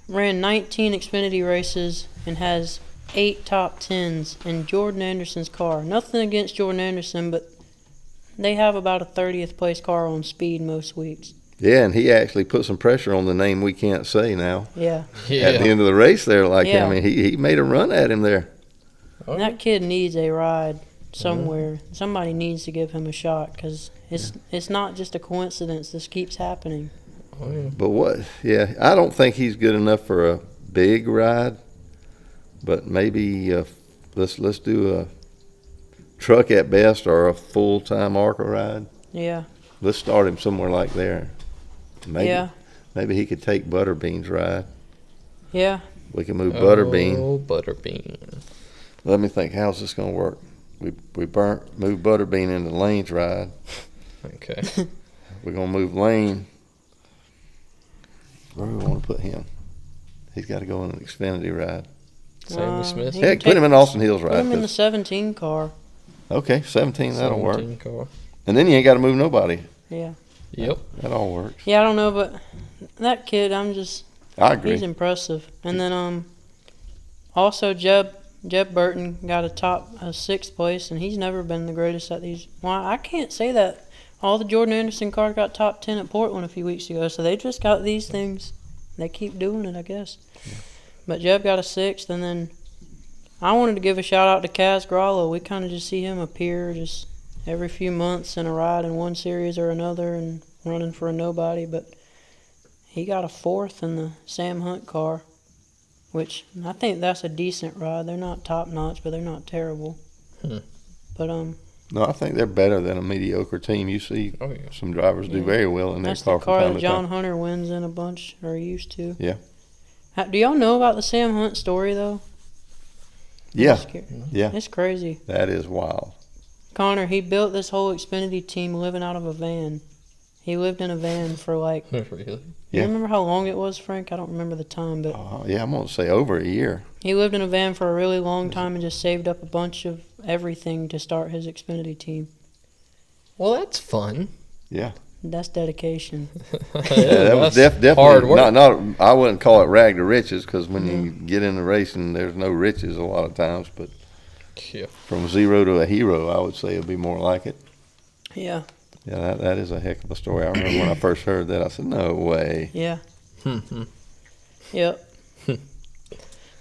Ran 19 Xfinity races and has 8 top 10s in Jordan Anderson's car. Nothing against Jordan Anderson, but they have about a 30th place car on speed most weeks. Yeah, and he actually put some pressure on the name we can't say now. Yeah. At the end of the race there, like, Yeah. I mean, he made a run at him there. And that kid needs a ride somewhere. Somebody needs to give him a shot because it's not just a coincidence. This keeps happening. But I don't think he's good enough for a big ride. But maybe let's do a truck at best or a full-time ARCA ride. Yeah. Let's start him somewhere like there. Maybe he could take Butterbean's ride. Yeah. We can move Butterbean. Oh, Butterbean. Let me think. How's this going to work? We move Butterbean into Lane's ride. Okay. We're going to move Lane. Where do we want to put him? He's got to go in an Xfinity ride. Sammy Smith. he Heck, can put him in Austin Hill's Put ride. him in the 17 car. Okay, 17, that'll work. 17 car. And then you ain't got to move nobody. Yeah. Yep. That all works. Yeah, I don't know, but that kid, I he's agree. impressive. And then also Jeb Burton got a 6th place, and he's never been the greatest at these. Well, I can't say that. All the Jordan Anderson cars got top 10 at Portland a few weeks ago, so they just got these things. They keep doing it, I guess. Yeah. But Jeb got a 6th, and then I wanted to give a shout out to Kaz Gralla. We kind of just see him appear just every few months in a ride in one series or another and running for a nobody, but he got a 4th in the Sam Hunt car, which I think that's a decent ride. They're not top notch, but they're not terrible. But No, I think they're better than a mediocre team. You see some drivers do very well in their that's car the from car time that to John time. Hunter wins in a bunch, or used to. Yeah. Do y'all know about the Sam Hunt story, though? Yeah. Yeah. It's crazy. That is wild. Connor, he built this whole Xfinity team living out of a van. He lived in a van for like... Really? You remember how long it was, Frank? I don't remember the time, but... Yeah, I'm going to say over a year. He lived in a van for a really long time and just saved up a bunch of everything to start his Xfinity team. Well, that's fun. Yeah. That's dedication. That was definitely hard work. Not. I wouldn't call it rag to riches because when you get into racing, there's no riches a lot of times. But from zero to a hero, I would say it'd be more like it. Yeah. Yeah, that is a heck of a story. I remember when I first heard that, I said, "No way." Yeah. Yep.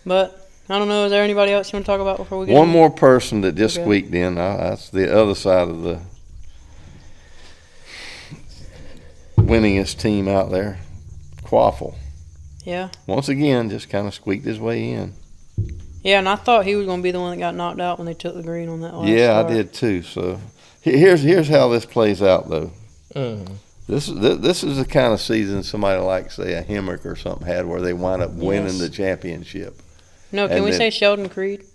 But I don't know. Is there anybody else you want to talk about before we get One more person that just squeaked in. That's the other side of the winningest team out there, Quaffle. Yeah. Once again, just kind of squeaked his way in. Yeah, and I thought he was going to be the one that got knocked out when they took the green on that last Yeah, start. I did too. So here's how this plays out, though. This is the kind of season somebody like, say, a Hemrick or something had where they wind up winning the championship. No, can we say Sheldon Creed?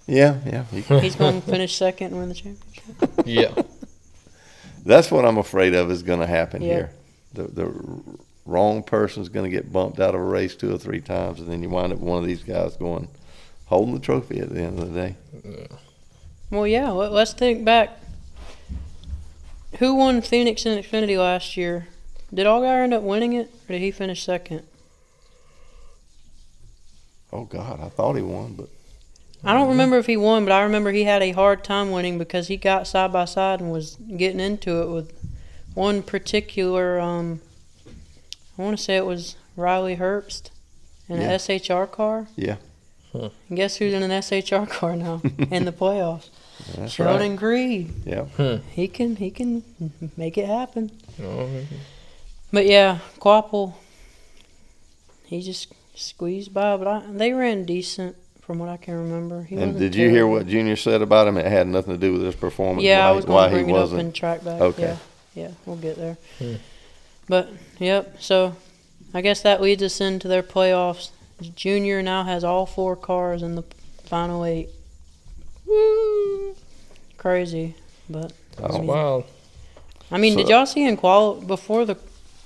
Yeah. He's going to finish second and win the championship. Yeah. That's what I'm afraid of is going to happen here. The wrong person's going to get bumped out of a race 2 or 3 times, and then you wind up one of these guys holding the trophy at the end of the day. Well, yeah, let's think back. Who won Phoenix and Xfinity last year? Did Allgaier end up winning it, or did he finish second? Oh, God, I thought he won, but... I don't remember if he won, but I remember he had a hard time winning because he got side by side and was getting into it with one particular I want to say it was Riley Herbst in an SHR car. Yeah. And guess who's in an SHR car now in the playoffs? That's Sheldon right. Creed. Yeah. He can make it happen. Oh, But yeah, Quapple, he just squeezed by. But they ran decent from what I can remember. He And wasn't did you hear terrible. what Junior said about him? It had nothing to do with his performance. Yeah, why, I was why going to he bring it up wasn't. and track back. Okay. Yeah, we'll get there. But, yep, so I guess that leads us into their playoffs. Junior now has all 4 cars in the final 8. Woo! Crazy, but that's I mean, wild. did y'all see before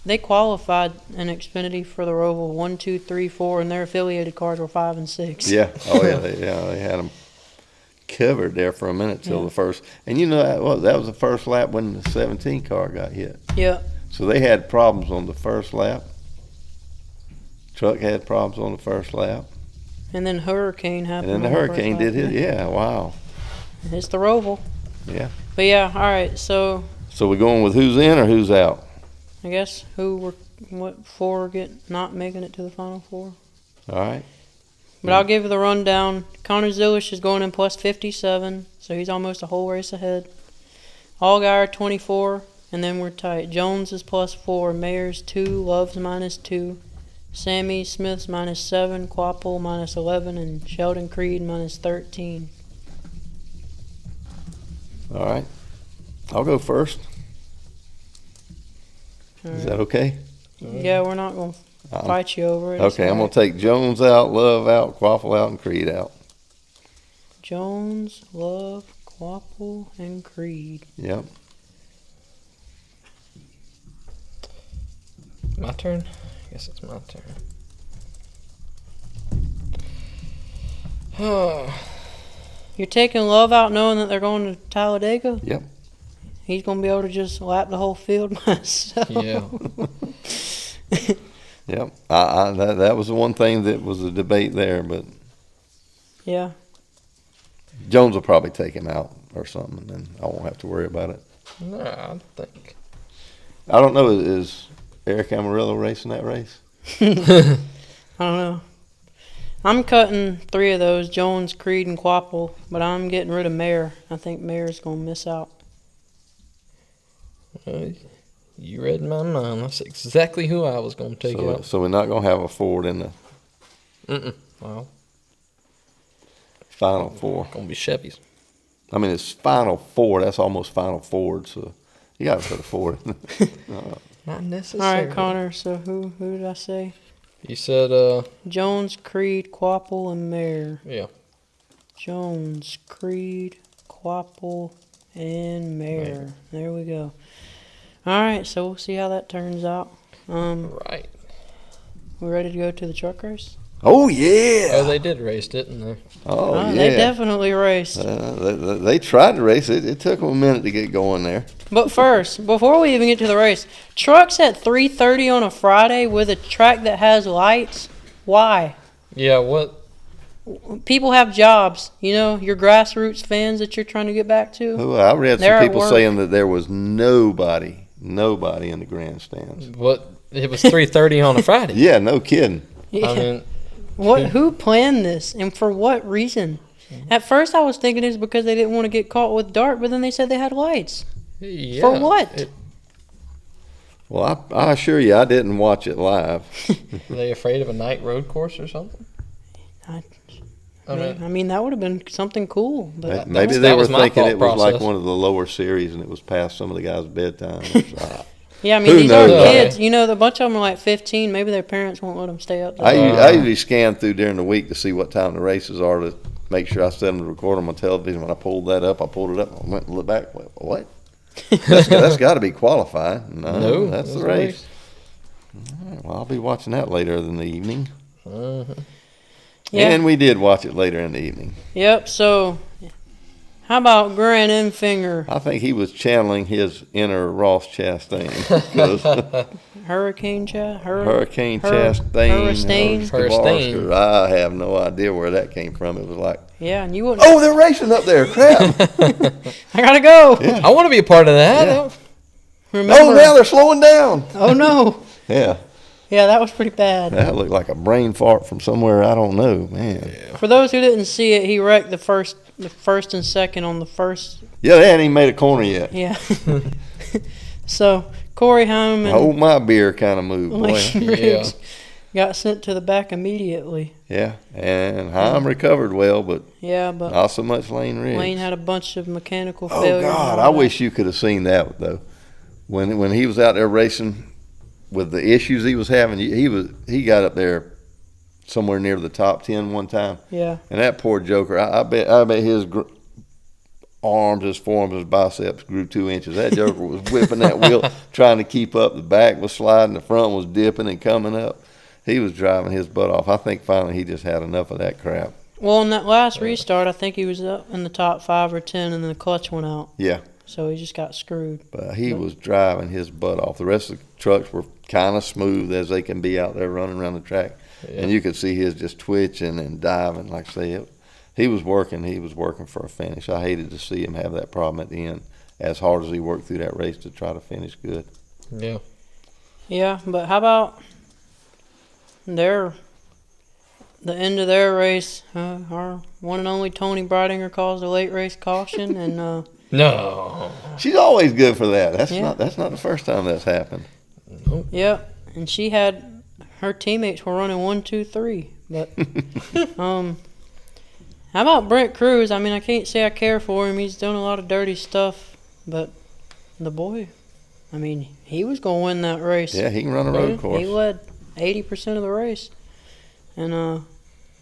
they qualified in Xfinity for the Roval 1, 2, 3, 4, and their affiliated cars were 5 and 6. Yeah. Oh, yeah. They had him covered there for a minute till the first. And that was the first lap when the 17 car got hit. Yeah. So they had problems on the first lap. Truck had problems on the first lap. And then Hurricane happened. And then the on first Hurricane lap. did hit. Yeah, wow. It's the Roval. Yeah. But yeah, all right. So So we're going with who's in or who's out? I guess what 4 not making it to the final 4. All right. But I'll give you the rundown. Connor Zilish is going in plus 57, so he's almost a whole race ahead. Allgaier 24, and then we're tight. Jones is plus 4, Mayer's 2, Love's minus 2, Sammy Smith's minus 7, Quapple minus 11, and Sheldon Creed minus 13. All right. I'll go first. Is that okay? Yeah, we're not going to fight you over it. Okay, I'm going to take Jones out, Love out, Quaffle out, and Creed out. Jones, Love, Quapple, and Creed. Yep. My turn? I guess it's my turn. Oh, You're taking Love out knowing that they're going to Talladega? Yep. He's going to be able to just lap the whole field myself. yeah. Yep. That was the one thing that was a debate there, but Yeah. Jones will probably take him out or something, and then I won't have to worry about it. No, I think. I don't know. Is Eric Amarillo racing that race? I don't know. I'm cutting 3 of those, Jones, Creed, and Quapple, but I'm getting rid of Mayer. I think Mayer's going to miss out. You read my mind. That's exactly who I was going to take out. So we're not going to have a Ford in the Well, final 4. going to be Chevys. I mean, it's final 4. That's almost final Ford, so you got to put a Ford in there. Not All necessarily. right, Connor, so who did I say? You said, Jones, Creed, Quapple, and Mayer. yeah. Jones, Creed, Quapple, and Mayer. There we go. All right, so we'll see how that turns out. Right. We ready to go to the truck race? Oh, yeah. Oh, they did race, didn't they? Oh, yeah. They definitely raced. They tried to race it. It took them a minute to get going there. But first, before we even get to the race, trucks at 3:30 on a Friday with a track that has lights. Why? Yeah, what? People have jobs. Your grassroots fans that you're trying to get back to. Oh, I read They're some at people work. saying that there was nobody in the grandstands. What? It was 3:30 on a Friday. Yeah, no kidding. Yeah. I mean, Who planned this and for what reason? At first, I was thinking it's because they didn't want to get caught with dark, but then they said they had lights. yeah. For what? Well, I assure you, I didn't watch it live. Are they afraid of a night road course or something? I mean, that would have been something cool. But Maybe that they were was my thinking thought it was like process. one of the lower series and it was past some of the guys' bedtime. yeah, I mean, Who these are knows? kids. A bunch of them are like 15. Maybe their parents won't let them stay up there. I usually scan through during the week to see what time the races are to make sure I set them to record on my television. When I pulled it up, I went and looked back. What? That's got to be qualifying. No, that's the race. All right, well, I'll be watching that later in the evening. Yeah. And we did watch it later in the evening. Yep. So, how about Grant Enfinger? I think he was channeling his inner Ross Chastain. 'Cause Hurricane Hurricane Chastain. Chastain. Hurricane. I have no idea where that came from. It was like, Yeah, and you wouldn't. oh, they're racing up there. Crap. I gotta go. Yeah. I want to be a part of that. Yeah. Remember? Oh, now they're slowing down. Oh no. Yeah. Yeah, that was pretty bad. That looked like a brain fart from somewhere I don't know, man. For those who didn't see it, he wrecked the first and second on the first. Yeah, they hadn't even made a corner yet. Yeah. So Corey Haim and Hold my beer kind of move, boy. Lane Riggs got sent to the back immediately. Yeah, and Haim recovered well, but Yeah, but not so much Lane Riggs. Lane had a bunch of mechanical Oh failures. God, and I all that. wish you could have seen that though. When he was out there racing with the issues he was having, he got up there somewhere near the top 10 one time. Yeah. And that poor joker, I bet his arms, his forearms, his biceps grew 2 inches. That joker was whipping that wheel, trying to keep up. The back was sliding, the front was dipping and coming up. He was driving his butt off. I think finally he just had enough of that crap. Well, in that last restart, I think he was up in the top 5 or 10, and then the clutch went out. Yeah. So he just got screwed. But he was driving his butt off. The rest of the trucks were kind of smooth as they can be out there running around the track. Yeah. And you could see his just twitching and diving. Like I say, he was working for a finish. I hated to see him have that problem at the end, as hard as he worked through that race to try to finish good. Yeah. Yeah, but how about the end of their race? Our one and only Tony Breidinger caused a late race caution, and No. She's always good for that. That's Yeah. not the first time that's happened. yeah, and she had her teammates were running 1, 2, 3. But how about Brent Cruz? I mean, I can't say I care for him. He's done a lot of dirty stuff, but the boy, I mean, he was going to win that race. Yeah, he can run a road course. He led 80% of the race, and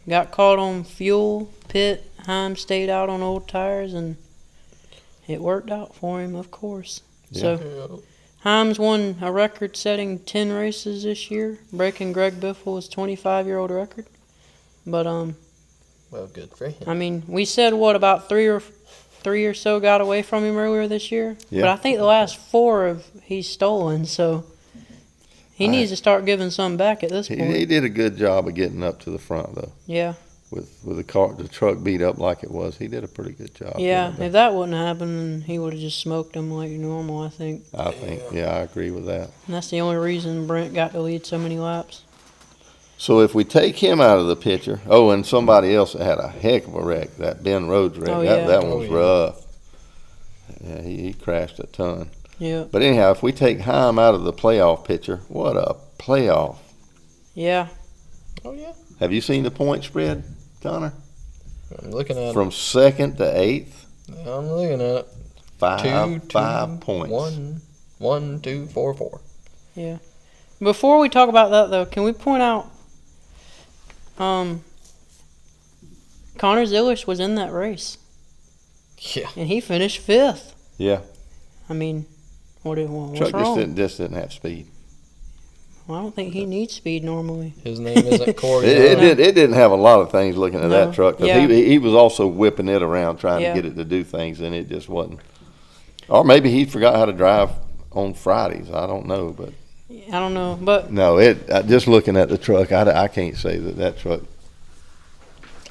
got caught on fuel pit. Haim stayed out on old tires, and it worked out for him, of course. Yeah. So Haim's won a record-setting 10 races this year, breaking Greg Biffle's 25-year-old record. But Well, good for him. I mean, we said what about three or so got away from him earlier this year. Yeah. But I think the last 4 he's stolen. So he needs to start giving some back at this point. He did a good job of getting up to the front though. Yeah. With the truck beat up like it was, he did a pretty good job. Yeah, if that wouldn't happen, then he would have just smoked him like normal, I think. I think, yeah, I agree with that. And that's the only reason Brent got to lead so many laps. So if we take him out of the picture, and somebody else that had a heck of a wreck, that Ben Rhodes wreck, Oh, yeah. that one was Oh, yeah. rough. Yeah, he crashed a ton. Yeah. But anyhow, if we take Haim out of the playoff picture, what a playoff. Yeah. Oh, yeah. Have you seen the point spread, Connor? I'm looking at From 2nd to 8th, it. I'm looking at it. five points. 1, 2, 4, 4. Yeah. Before we talk about that, though, can we point out Connor Zillish was in that race, Yeah. and he finished 5th. Yeah. I mean, what's Truck wrong? just didn't have speed. Well, I don't think he needs speed normally. His name isn't Corey. It didn't have a lot of things looking at No. that truck because Yeah. he was also whipping it around trying Yeah. to get it to do things, and it just wasn't. Or maybe he forgot how to drive on Fridays. I don't know, but I don't know, but no, just looking at the truck, I can't say that truck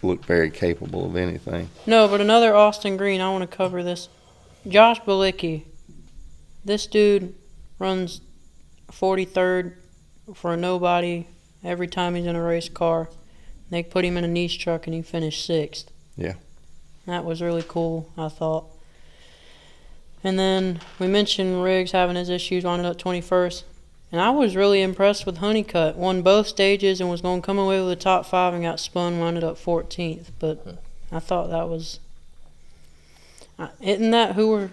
looked very capable of anything. no, but another Austin Green. I want to cover this. Josh Balicki. This dude runs 43rd for a nobody every time he's in a race car. They put him in a niche truck and he finished 6th. Yeah. That was really cool, I thought. And then we mentioned Riggs having his issues, wound up 21st. And I was really impressed with Honeycutt. Won both stages and was going to come away with the top 5 and got spun, wound up 14th. But I thought that was... Isn't that who we're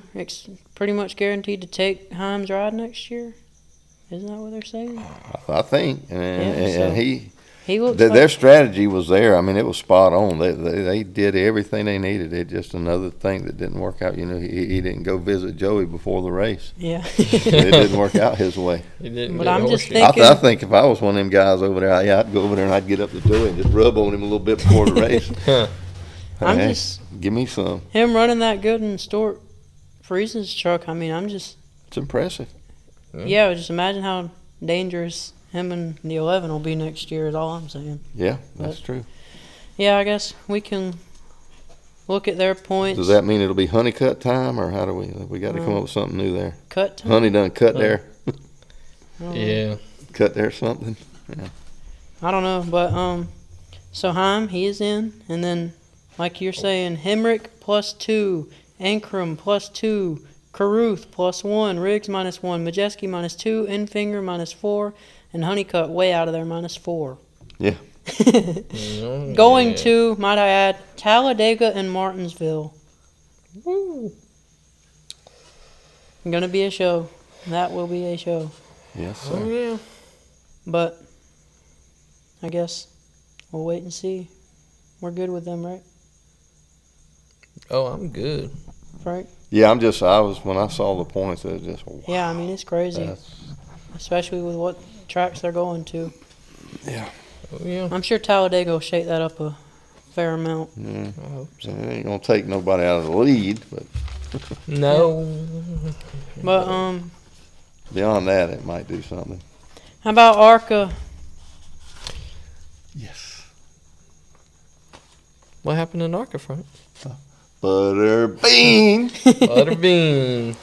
pretty much guaranteed to take Haim's ride next year? Isn't that what they're saying? I think, and He looks their strategy was there. I mean, it was spot on. They did everything they needed. It just another thing that didn't work out. You know, he didn't go visit Joey before the race. Yeah. It didn't work out his way. He didn't But get I'm the just horseshoe. thinking- I think if I was one of them guys over there, I'd go over there and I'd get up to Joey and just rub on him a little bit before the race. Hey, give me some. Him running that good in Stuart Friesen's truck, I mean, It's impressive. yeah, just imagine how dangerous him and the 11 will be next year is all I'm saying. Yeah, that's true. Yeah, I guess we can look at their points. Does that mean it'll be Honeycutt time, or how do we got to come up with something new there? Cut time? Honey done cut there, I don't know. Yeah. cut there something. Yeah. I don't know, but so Heim, he is in, and then like you're saying, Hemrick +2, Ankrum +2, Caruth +1, Riggs -1, Majeski -2, Enfinger -4, and Honeycutt way out of there -4. Yeah. Going to, might I add, Talladega and Martinsville. Woo. Gonna be a show. That will be a show. Yes, Oh, sir. yeah. But I guess we'll wait and see. We're good with them, right, Oh, I'm good. Frank? Yeah, when I saw the points, it was just, wow. Yeah, I mean, it's crazy, That's, especially with what tracks they're going to. yeah. Oh, yeah. I'm sure Talladega will shake that up a fair amount. Yeah. I hope so. It ain't gonna take nobody out of the lead, but No. But beyond that, it might do something. how about ARCA? Yes. What happened in Arca front? Butter bean. Butterbean.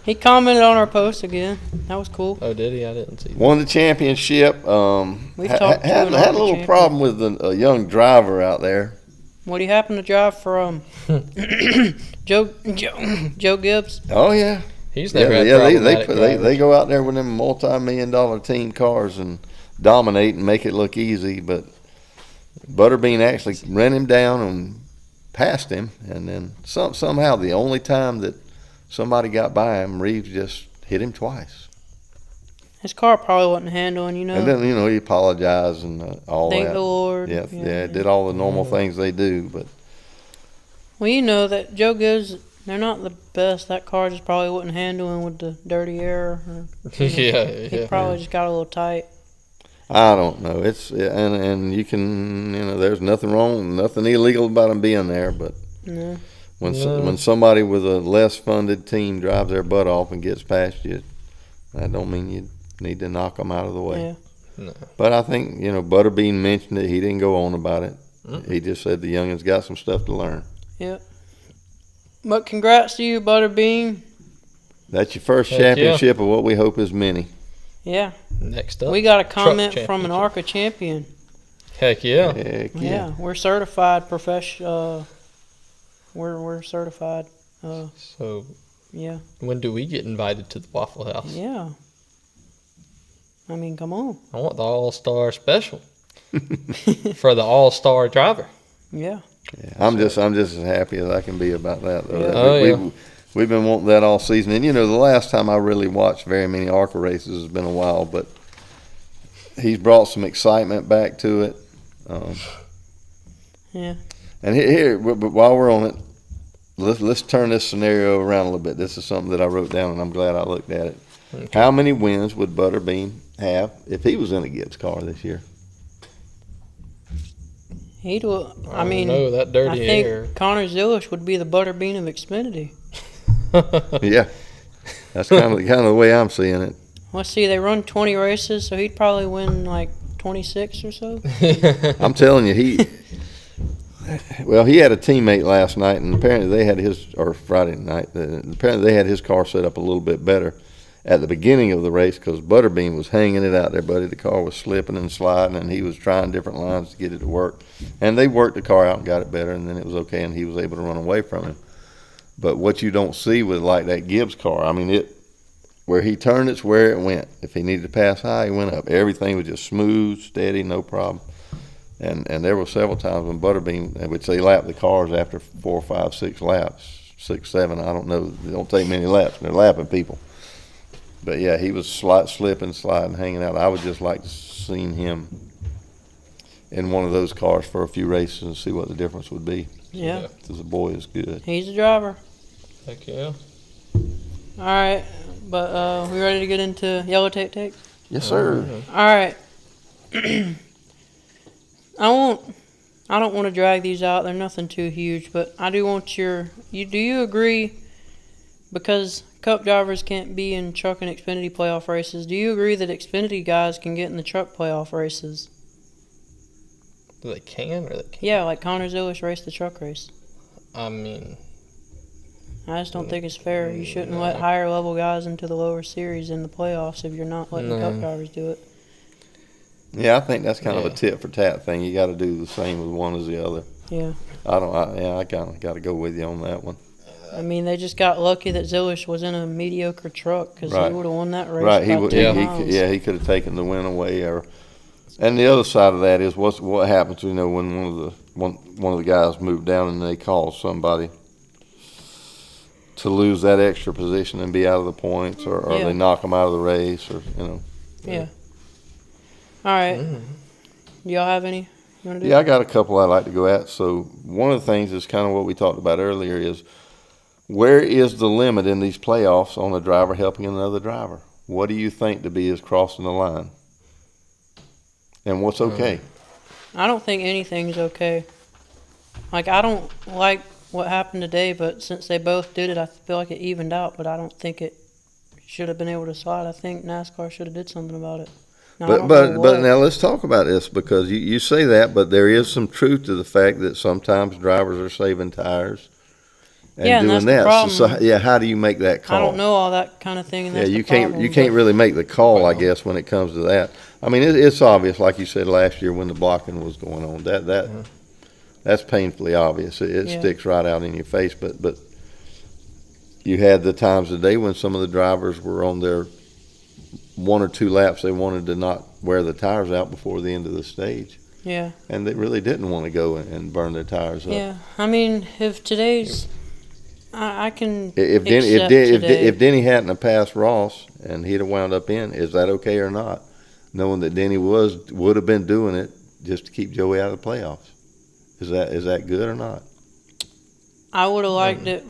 He commented on our post again. That was cool. Oh, did he? I didn't see that. Won the championship. We've talked to had an a ARCA little champion. problem with a young driver out there. What do you happen to drive for Joe Gibbs? Oh yeah. He's never had they problematic they go out there with them multi-million-dollar team cars and dominate and make it look easy. But Butterbean actually ran him down and passed him, and then somehow the only time that somebody got by him, Reeves just hit him twice. His car probably wasn't handling, you know. And then he apologized and all Thank that. the Lord. Yeah, did all the normal things they do, but Well, you know that Joe Gibbs, they're not the best. That car just probably wasn't handling with the dirty air. Yeah, He yeah. probably just got a little tight. I don't know. And you can there's nothing wrong, nothing illegal about him being there, but No. when somebody with a less funded team drives their butt off and gets past you, that don't mean you need to knock them out of the way. Yeah. No. But I think Butterbean mentioned it. He didn't go on about it. He just said the youngin's got some stuff to learn. Yep. But congrats to you, Butterbean. That's your first Heck championship of what we hope is many. Yeah. Next up. We got a truck comment from an championship. ARCA champion. Heck yeah. Heck Yeah, we're certified professional. We're certified. So Yeah. when do we get invited to the Waffle House? Yeah. I mean, come on. I want the All-Star special for the All-Star driver. Yeah. Yeah, I'm just as happy as I can be about that. Though. Yeah. Oh, We've been wanting that all season, and the last time I really watched very many ARCA races has been a while, but he's brought some excitement back to it. Yeah. And here, but while we're on it, let's turn this scenario around a little bit. This is something that I wrote down, and I'm glad I looked at it. Okay. How many wins would Butterbean have if he was in a Gibbs car this year? He'd. I mean, no, that I dirty think air. Connor Zilish would be the Butterbean of Xfinity. Yeah, that's kind of the way I'm seeing it. Let's see, they run 20 races, so he'd probably win like 26 or so. I'm telling you, he had a teammate last night, and apparently they had or Friday night, apparently they had his car set up a little bit better at the beginning of the race because Butterbean was hanging it out there, buddy. The car was slipping and sliding, and he was trying different lines to get it to work. And they worked the car out and got it better, and then it was okay, and he was able to run away from him. But what you don't see with like that Gibbs car, I mean, where he turned, it's where it went. If he needed to pass high, he went up. Everything was just smooth, steady, no problem. And there were several times when Butterbean, which they lapped the cars after 4, 5, 6 laps, 6, 7, I don't know. They don't take many laps. They're lapping people. But yeah, he was slipping, sliding, hanging out. I would just like to see him in one of those cars for a few races and see what the difference would be. Yeah. Because the boy is good. He's the driver. Heck yeah. All right, but we ready to get into yellow tape takes? Yes, sir. All right. I don't want to drag these out. They're nothing too huge, but I do want do you agree, because Cup drivers can't be in truck and Xfinity playoff races, do you agree that Xfinity guys can get in the truck playoff races? They can or they can't? Yeah, like Connor Zilish raced the truck race. I mean, I just don't think it's fair. You shouldn't let higher level guys into the lower series in the playoffs if you're not letting No. Cup drivers do it. Yeah, I think that's kind of Yeah. a tit for tat thing. You got to do the same with one as the other. Yeah. I kind of got to go with you on that one. I mean, they just got lucky that Zilish was in a mediocre truck because Right. he would have won that race Right, by he 10 he miles. he could have taken the win away. And the other side of that is what happens, when one of the guys moved down and they call somebody to lose that extra position and be out of the points, or Yeah. they knock them out of the race, or Yeah. All right. Do y'all have any you want to do? Yeah, I got a couple I'd like to go at. So one of the things is kind of what we talked about earlier is, where is the limit in these playoffs on a driver helping another driver? What do you think to be is crossing the line? And what's okay? I don't think anything's okay. Like, I don't like what happened today, but since they both did it, I feel like it evened out, but I don't think it should have been able to slide. I think NASCAR should have did something about it. Now, I don't know But what. now let's talk about this, because you say that, but there is some truth to the fact that sometimes drivers are saving tires and Yeah, and doing that's the that. So, problem. how do you make that call? I don't know all that kind of thing, and Yeah, that's you the problem, can't but- really make the call, I guess, when it comes to that. I mean, it's obvious, like you said last year when the blocking was going on. That's painfully obvious. It Yeah. sticks right out in your face. But you had the times today when some of the drivers were on their 1 or 2 laps. They wanted to not wear the tires out before the end of the stage, Yeah. and they really didn't want to go and burn their tires up. Yeah. I mean, if today's, I can If accept today. Denny hadn't have passed Ross and he'd have wound up in, is that okay or not? Knowing that Denny would have been doing it just to keep Joey out of the playoffs, is that good or not? I would have liked it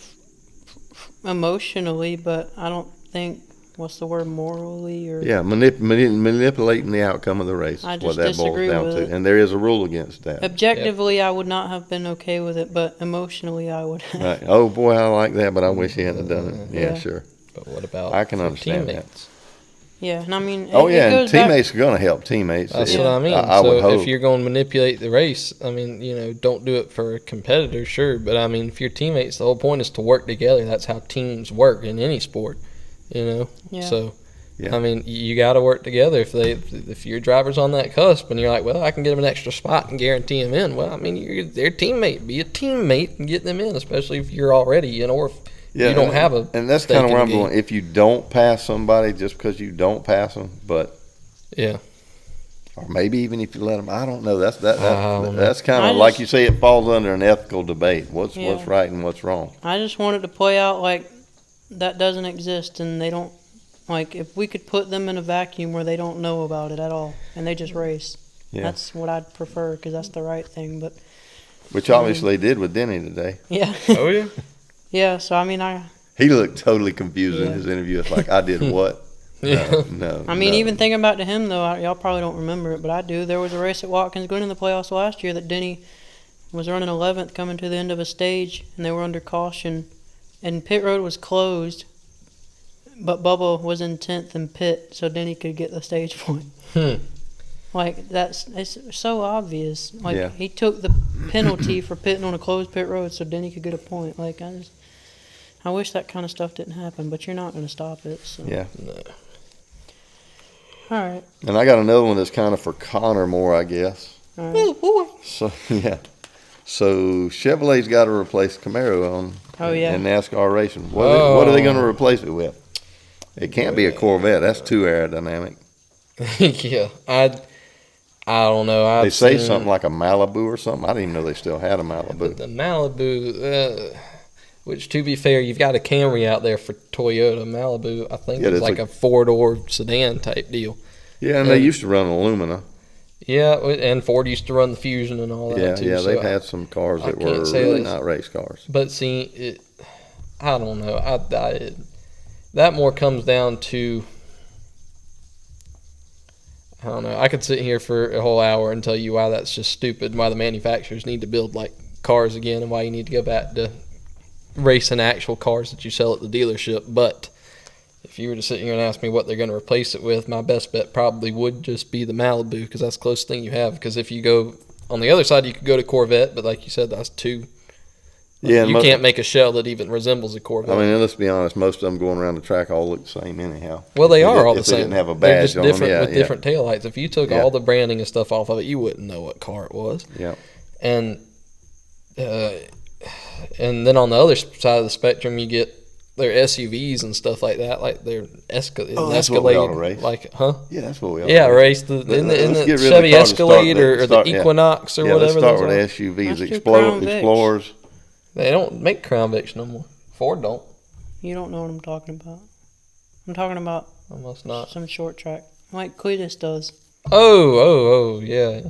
emotionally, but I don't think, what's the word, morally or Yeah, manipulating the outcome of the race I is what just that boils disagree down with to, it. and there is a rule against that. objectively, I would not have been okay with it, but emotionally, I would. Right. Oh boy, I like that, but I wish he hadn't done it. Yeah, Yeah. sure. But what about I can for understand that. teammates? Yeah, and I mean, Oh it yeah, and goes back- teammates are going to help teammates. That's Yeah. what I mean. I would So hope. if you're going to manipulate the race, I mean, don't do it for a competitor, sure. But I mean, if your teammates, the whole point is to work together. That's how teams work in any sport, Yeah. So, Yeah. I mean, you got to work together. If your driver's on that cusp and you're like, well, I can get them an extra spot and guarantee them in. Well, I mean, you're their teammate. Be a teammate and get them in, especially if you're already in, or if you don't have a. And that's stake kind of in where the I'm game. going. If you don't pass somebody just because you don't pass them, but Yeah. or maybe even if you let them, I don't know. I don't know. That's kind I of like just- you say. It falls under an ethical debate. What's Yeah. right and what's wrong? I just wanted to play out like that doesn't exist, and they don't. Like, if we could put them in a vacuum where they don't know about it at all, and they just race. Yeah. That's what I'd prefer, because that's the right thing. But Which obviously they did with Denny today. yeah, Oh yeah. yeah. So I mean, He looked totally confused in Yeah. his interview. It's like, I did what? Yeah. No. I mean, no. even thinking back to him though, y'all probably don't remember it, but I do. There was a race at Watkins Glen in the playoffs last year that Denny was running 11th, coming to the end of a stage, and they were under caution, and pit road was closed, but Bubba was in 10th in pit, so Denny could get the stage point. Like, it's so obvious. Like, Yeah. he took the penalty for pitting on a closed pit road so Denny could get a point. Like, I wish that kind of stuff didn't happen, but you're not going to stop it. So. Yeah. All right. And I got another one that's kind of for Connor more, I guess. All right. So yeah. So Chevrolet's got to replace Camaro on Oh, yeah. in NASCAR racing. What are they going to replace it with? It can't be a Corvette. That's too aerodynamic. Yeah. I don't know. They say something like a Malibu or something. I didn't even know they still had a Malibu. The Malibu, which to be fair, you've got a Camry out there for Toyota. Malibu, I think, Yeah, is it's like a- a 4-door sedan type deal. Yeah, and they used to run Illumina. Yeah, and Ford used to run the Fusion and all that Yeah, too. yeah, so they've had some cars I that can't were say really that's- not race cars. But see, I don't know. That more comes down to, I don't know. I could sit here for a whole hour and tell you why that's just stupid, and why the manufacturers need to build like cars again, and why you need to go back to racing actual cars that you sell at the dealership. But if you were to sit here and ask me what they're going to replace it with, my best bet probably would just be the Malibu, because that's the closest thing you have. Because if you go on the other side, you could go to Corvette, but like you said, that's too Yeah, and You most- can't make a shell that even resembles a Corvette. I mean, let's be honest. Most of them going around the track all look the same anyhow. well, they If are all the if they same. didn't have a They're badge just on them, different yeah, with yeah, different taillights. If you took Yeah. all the branding and stuff off of it, you wouldn't know what car it was. yeah. And then on the other side of the spectrum, you get their SUVs and stuff like that, like their That's what we ought to race. like, huh? Yeah, that's what we. Yeah, are. race in the Let's get rid of Chevy the car to start Escalade that- or the start- yeah. Equinox or Yeah, let's whatever. start those with are. SUVs, Let's do Crown Vics. Explorers. They don't make Crown Vics no more. Ford don't. You don't know what I'm talking about. I'm talking about Almost not. some short track, like Cletus does. Oh, yeah.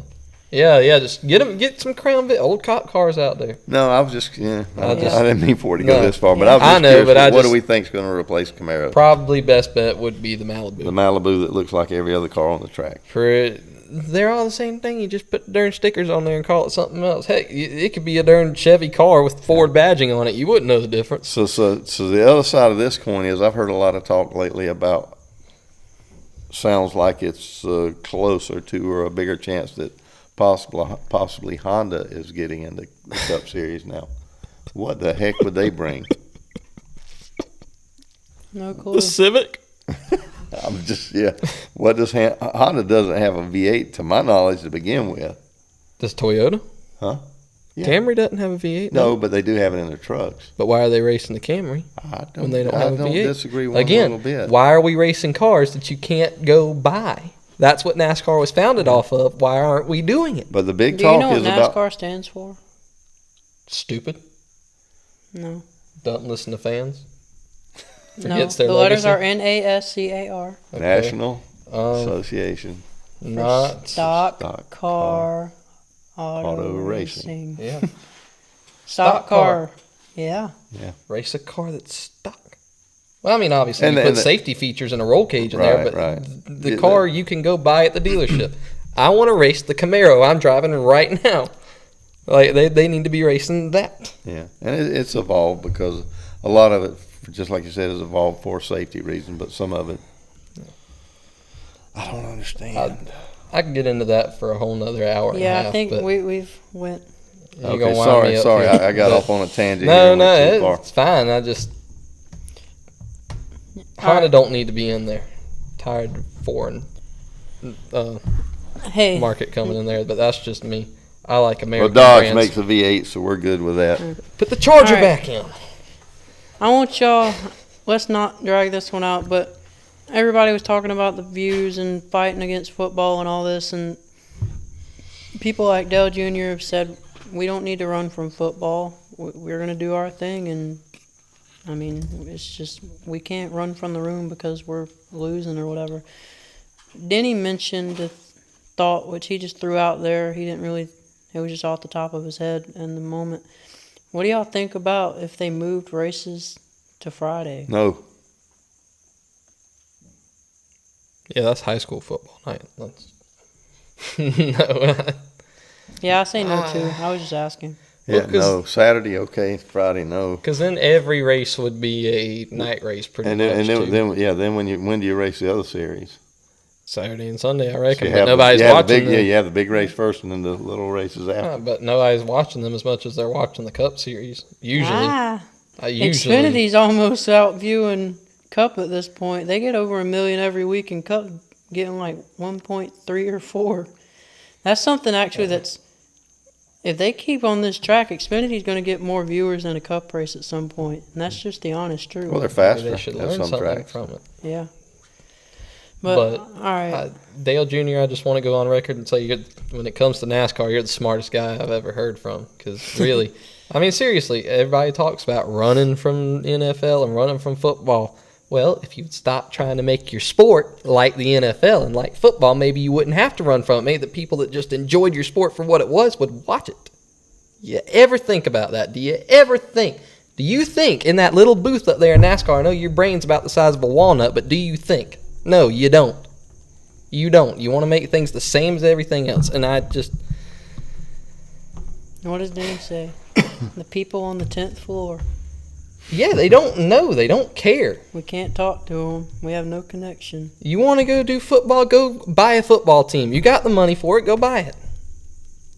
Yeah, just get some Crown Vic, old cop cars out there. No, I was just I I just- didn't mean for it to go No. this far, but Yeah. I was just I know, curious, but I what just- do we think's going to replace Camaro? Probably best bet would be the Malibu. The Malibu that looks like every other car on the track. They're all the same thing. You just put darn stickers on there and call it something else. Heck, it could be a darn Chevy car with Ford badging on it. You wouldn't know the difference. So the other side of this coin is I've heard a lot of talk lately about. Sounds like it's closer to or a bigger chance that possibly Honda is getting into the Cup Series now. What the heck would they bring? No clue. The Civic? I'm just What does Honda doesn't have a V8 to my knowledge to begin with? Does Toyota? Huh? Yeah. Camry doesn't have a V8. No, but they do have it in their trucks. But why are they racing the Camry I don't, when they don't have a V8? disagree one Again, little bit. why are we racing cars that you can't go buy? That's what NASCAR was founded off of. Why aren't we doing it? But the big Do you talk know what is NASCAR about. stands for? Stupid. No. Don't listen to fans. No. Forgets their The letters legacy. are NASCAR. Okay. National Um, Association. not. Stock car Auto racing. Yeah. Stock car. Yeah. Race a car that's stuck. Well, I mean, obviously, And you the- put and the- safety features and a roll cage in there, Right, but right. the Yeah, car you can go buy at the dealership. I want to race the Camaro I'm driving right now. Like, they need to be racing that. Yeah, and it's evolved because a lot of it, just like you said, is evolved for safety reasons, but some of it, I don't understand. I can get into that for a whole nother hour and a Yeah, half. I think but we've went. you're Okay, gonna wind me up sorry, here. I got But- off on a tangent. No, here and went no, too far. it's fine. I just Honda Alright. don't need to be in there. Tired of foreign Hey, market coming in there, but that's just me. I like Well, American Dodge brands. makes a V8, so we're good with that. Put the Charger Alright. back in. I want y'all. Let's not drag this one out, but everybody was talking about the views and fighting against football and all this, and people like Dale Jr. have said we don't need to run from football. We're going to do our thing, and I mean, it's just we can't run from the room because we're losing or whatever. Denny mentioned a thought which he just threw out there. He didn't really. It was just off the top of his head in the moment. What do y'all think about if they moved races to Friday? No, Yeah, that's high school football night. That's no. Yeah, I say no too. I was just asking. yeah, Well, 'cause- no. Saturday, okay. Friday, no. Because then every race would be a night race, pretty And much. then, too. then when do you race the other series? Saturday and Sunday, I reckon. You But have nobody's the watching big, them. yeah, you have the big race first, and then the little races after. But nobody's watching them as much as they're watching the Cup Series. Usually, usually. Xfinity's almost out viewing Cup at this point. They get over 1 million every week, and Cup getting like 1.3 or 4. That's something actually that's. If they keep on this track, Xfinity's going to get more viewers than a Cup race at some point, and that's just the honest truth. Well, they're Maybe faster they should at learn some something tracks. from it. Yeah. But, all right. Dale Jr., I just want to go on record and say, when it comes to NASCAR, you're the smartest guy I've ever heard from. Because really, I mean, seriously, everybody talks about running from NFL and running from football. Well, if you'd stop trying to make your sport like the NFL and like football, maybe you wouldn't have to run from it. Maybe the people that just enjoyed your sport for what it was would watch it. You ever think about that? Do you ever think? Do you think in that little booth up there in NASCAR, I know your brain's about the size of a walnut, but do you think? No, you don't. You don't. You want to make things the same as everything else. And I just... What does Denny say? The people on the 10th floor. Yeah, they don't know. They don't care. We can't talk to them. We have no connection. You want to go do football? Go buy a football team. You got the money for it. Go buy it.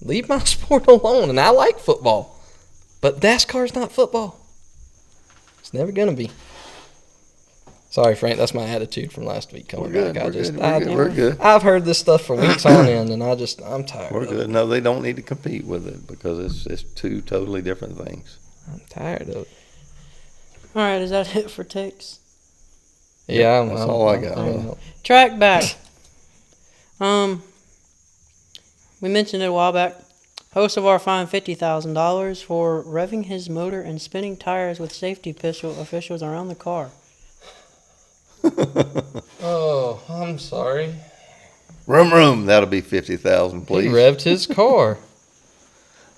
Leave my sport alone. And I like football. But NASCAR's not football. It's never gonna be. Sorry, Frank. That's my attitude from last week coming We're back. good. We're good. I've heard this stuff for weeks on end, and I'm tired. We're of good. it. No, they don't need to compete with it because it's two totally different things. I'm tired of it. All right, is that it for takes? Yeah, That's all I got. Track back. We mentioned it a while back. Host of our fined $50,000 for revving his motor and spinning tires with safety officials around the car. Oh, I'm sorry. Room. That'll be 50,000, please. He revved his car.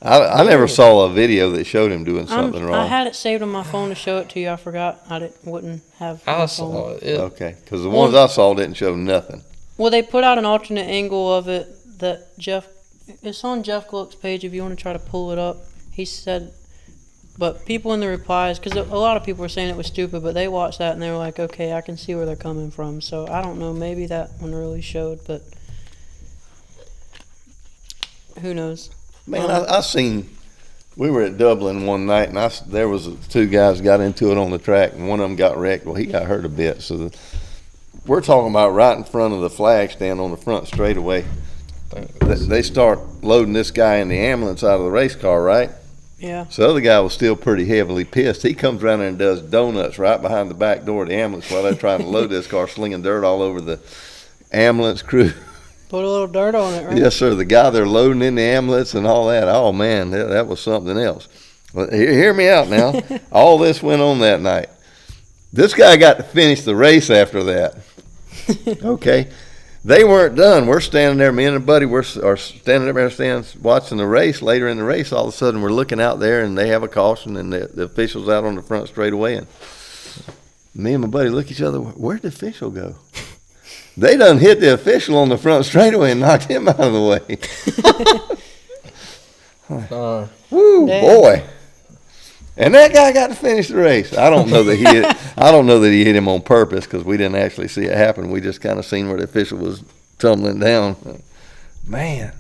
I never saw a video that showed him doing something I wrong. had it saved on my phone to show it to you. I forgot wouldn't have. My I phone. saw it. Okay, because the ones I saw didn't show nothing. Well, they put out an alternate angle of it that Jeff. It's on Jeff Gluck's page if you want to try to pull it up. He said, but people in the replies, because a lot of people were saying it was stupid, but they watched that and they were like, okay, I can see where they're coming from. So I don't know, maybe that one really showed, but who knows? Man, I seen. We were at Dublin one night, and there was two guys got into it on the track, and one of them got wrecked. Well, he got hurt a bit. So we're talking about right in front of the flag stand on the front straightaway. They start loading this guy in the ambulance out of the race car, right? Yeah. So the other guy was still pretty heavily pissed. He comes around there and does donuts right behind the back door of the ambulance while they're trying to load this car, slinging dirt all over the ambulance crew. Put a little dirt on it, right? Yes, sir. The guy they're loading in the ambulance and all that. Oh, man, that was something else. Well, hear me out now. All this went on that night. This guy got to finish the race after that. Okay. They weren't done. We're standing there, me and a buddy, are standing there watching the race. Later in the race, all of a sudden, we're looking out there, and they have a caution, and the official's out on the front straightaway. And me and my buddy look at each other, where'd the official go? They done hit the official on the front straightaway and knocked him out of the way. Woo, Damn. boy. And that guy got to finish the race. I don't know that he hit him on purpose because we didn't actually see it happen. We just kind of seen where the official was tumbling down. Man.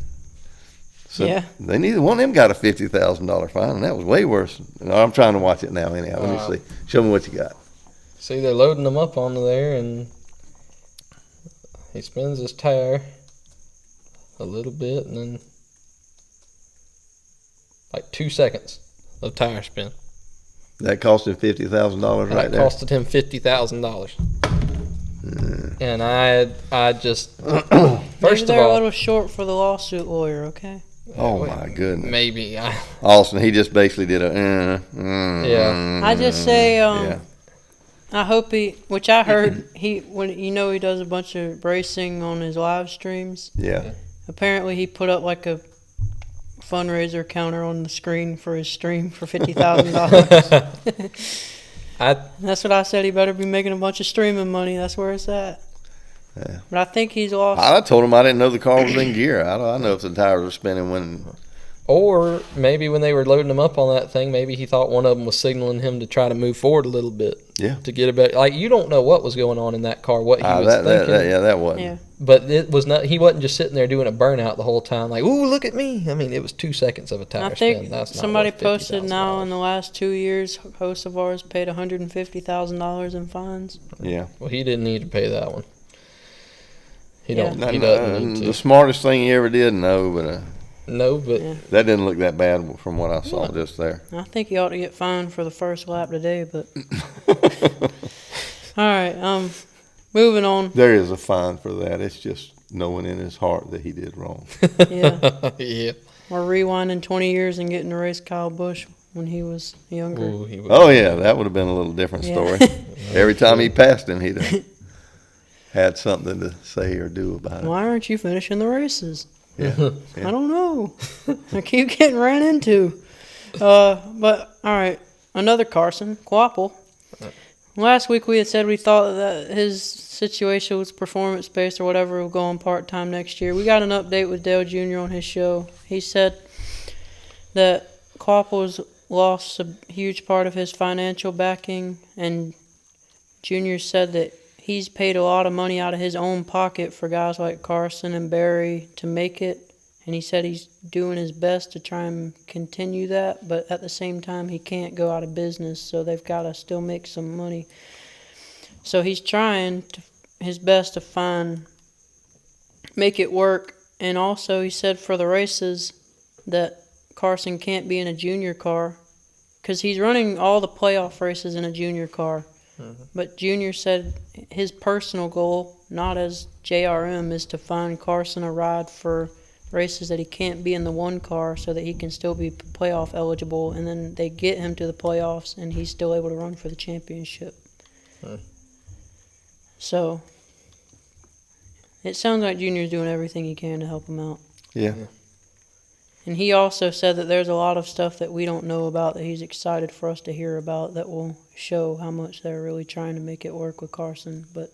So Yeah. they neither one of them got a $50,000 fine, and that was way worse. I'm trying to watch it now anyhow. Let me see. Show me what you got. See, they're loading them up onto there, and he spins his tire a little bit, and then like 2 seconds of tire spin. That cost him $50,000 right there. That costed him $50,000. And I just Maybe first they're of all, a little short for the lawsuit lawyer, okay? Oh, my goodness. maybe Austin, he just basically did Yeah. I just say, yeah. I hope which I heard, he does a bunch of racing on his live streams. Yeah. Apparently he put up like a fundraiser counter on the screen for his stream for $50,000. That's what I said. He better be making a bunch of streaming money. That's where it's at. Yeah. But I think he's lost. I told him I didn't know the car was in gear. I don't know if the tires were spinning when. Or maybe when they were loading him up on that thing, maybe he thought one of them was signaling him to try to move forward a little bit. Yeah. To get a better, like, you don't know what was going on in that car, what he was thinking. That wasn't. Yeah. But it was not. He wasn't just sitting there doing a burnout the whole time, like, "Ooh, look at me." I mean, it was 2 seconds of a tire I think spin. That's not somebody worth posted $50,000. now in the last 2 years, hosts of ours paid $150,000 in fines. Yeah. Well, he didn't need to pay that one. He Yeah. don't. He doesn't need to. The smartest thing he ever did, no, but No, but Yeah. that didn't look that bad from what I saw just there. I think he ought to get fined for the first lap today, but. All right, moving on. There is a fine for that. It's just knowing in his heart that he did wrong. Yeah. yeah. Or rewinding 20 years and getting to race Kyle Busch when he was younger. Ooh, he was, Oh yeah, that would have been a little different Yeah. story. Every time he passed him, he'd have had something to say or do about it. Why aren't you finishing the races? Yeah. I don't know. I keep getting ran into. But, all right, another Carson, Quapple. Last week we had said we thought that his situation was performance-based or whatever will go on part-time next year. We got an update with Dale Jr. on his show. He said that Quapple's lost a huge part of his financial backing, and Jr. said that he's paid a lot of money out of his own pocket for guys like Carson and Barry to make it, And he said he's doing his best to try and continue that, but at the same time, he can't go out of business, so they've got to still make some money. So he's trying his best to make it work. And also, he said for the races that Carson can't be in a junior car because he's running all the playoff races in a junior car. But Junior said his personal goal, not as JRM, is to find Carson a ride for races that he can't be in the one car so that he can still be playoff eligible, and then they get him to the playoffs and he's still able to run for the championship. So it sounds like Junior's doing everything he can to help him out. Yeah. And he also said that there's a lot of stuff that we don't know about that he's excited for us to hear about that will show how much they're really trying to make it work with Carson. But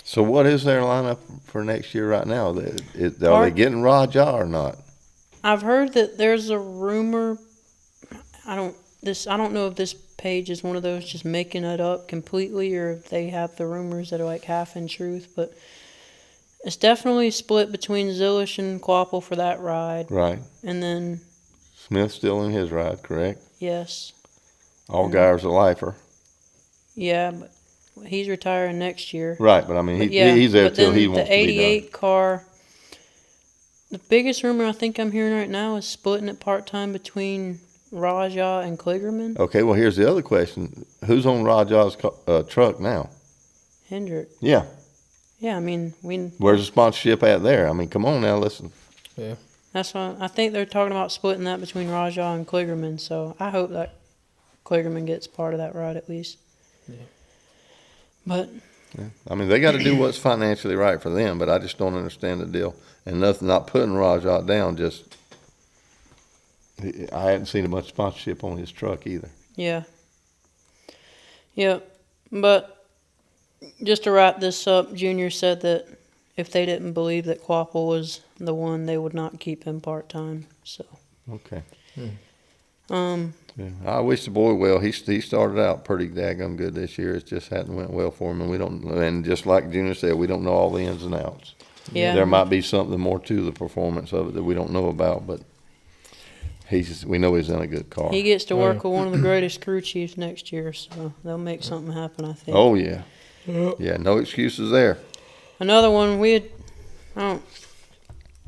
So what is their lineup for next year right now? Are they getting Raja or not? I've heard that there's a rumor. I don't know if this page is one of those just making it up completely, or if they have the rumors that are like half in truth. But it's definitely split between Zilish and Quapple for that ride. Right. And then Smith's still in his ride, correct? yes, Allgaier's a lifer. yeah, but he's retiring next year. Right, but I mean, But yeah, he's there but till then he wants the to be done. 88 car. The biggest rumor I think I'm hearing right now is splitting it part-time between Raja and Kligerman. Okay, well, here's the other question. Who's on Raja's truck now? Hendrick. Yeah. Yeah, I mean, Where's the sponsorship at there? I mean, come on now, listen. Yeah. that's why I think they're talking about splitting that between Raja and Kligerman. So I hope that Kligerman gets part of that ride at least. Yeah. But Yeah. I mean, they got to do what's financially right for them, but I just don't understand the deal. And nothing, not putting Raja down, just I hadn't seen a much sponsorship on his truck either. yeah. But just to wrap this up, Junior said that if they didn't believe that Quapple was the one, they would not keep him part-time. So, Okay. yeah. I wish the boy well. He started out pretty daggum good this year. It just hadn't went well for him, and we don't. And just like Junior said, we don't know all the ins and outs. Yeah. There might be something more to the performance of it that we don't know about, but we know he's in a good car. He gets to work with one of the greatest crew chiefs next year, so they'll make something happen, I think. Oh yeah, yeah. No excuses there. Another one, I don't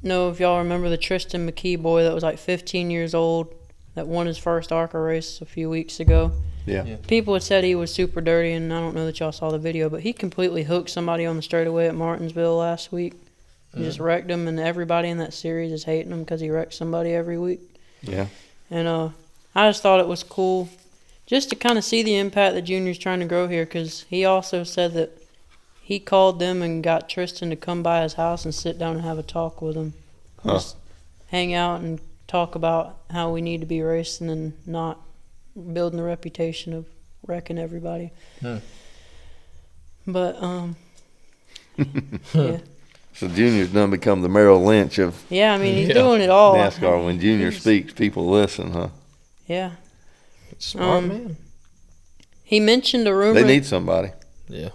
know if y'all remember the Tristan McKee boy that was like 15 years old that won his first ARCA race a few weeks ago. Yeah. People had said he was super dirty, and I don't know that y'all saw the video, but he completely hooked somebody on the straightaway at Martinsville last week. He just wrecked him, and everybody in that series is hating him because he wrecks somebody every week. Yeah. And I just thought it was cool just to kind of see the impact that Junior's trying to grow here, because he also said that he called them and got Tristan to come by his house and sit down and have a talk with him. Huh. Just hang out and talk about how we need to be racing and not building the reputation of wrecking everybody. But, yeah. So Junior's done become the Merrill Lynch of Yeah, I mean, he's doing it all. NASCAR. When Junior speaks, people listen, huh? Yeah. Smart man. He mentioned a rumor. They need somebody. Yeah.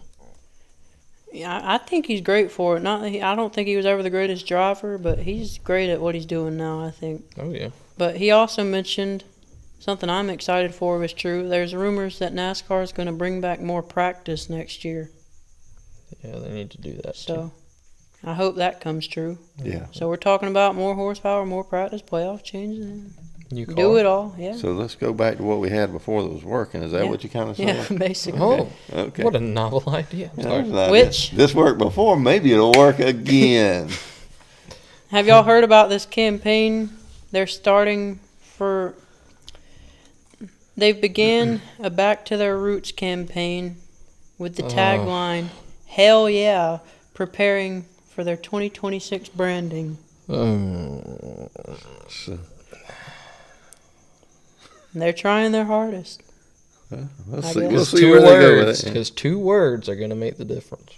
Yeah, I think he's great for it. I don't think he was ever the greatest driver, but he's great at what he's doing now, I think. Oh, yeah. But he also mentioned something I'm excited for is true. There's rumors that NASCAR is going to bring back more practice next year. Yeah, they need to do that, So too. I hope that comes true. Yeah. So we're talking about more horsepower, more practice, playoff changes. New car. Do it all, yeah. So let's go back to what we had before that was working. Is that Yeah. what you kind of saying? Yeah, basically. Oh, Okay. what a novel idea. Yeah, there's an idea. Which- This worked before, maybe it'll work again. Have y'all heard about this campaign? They're starting for. They've began a Back to Their Roots campaign with the tagline, "Hell yeah," preparing for their 2026 branding. So, And they're trying their hardest. we'll I see. guess. We'll It's see two where they go with words, it. Yeah. because 2 words are going to make the difference.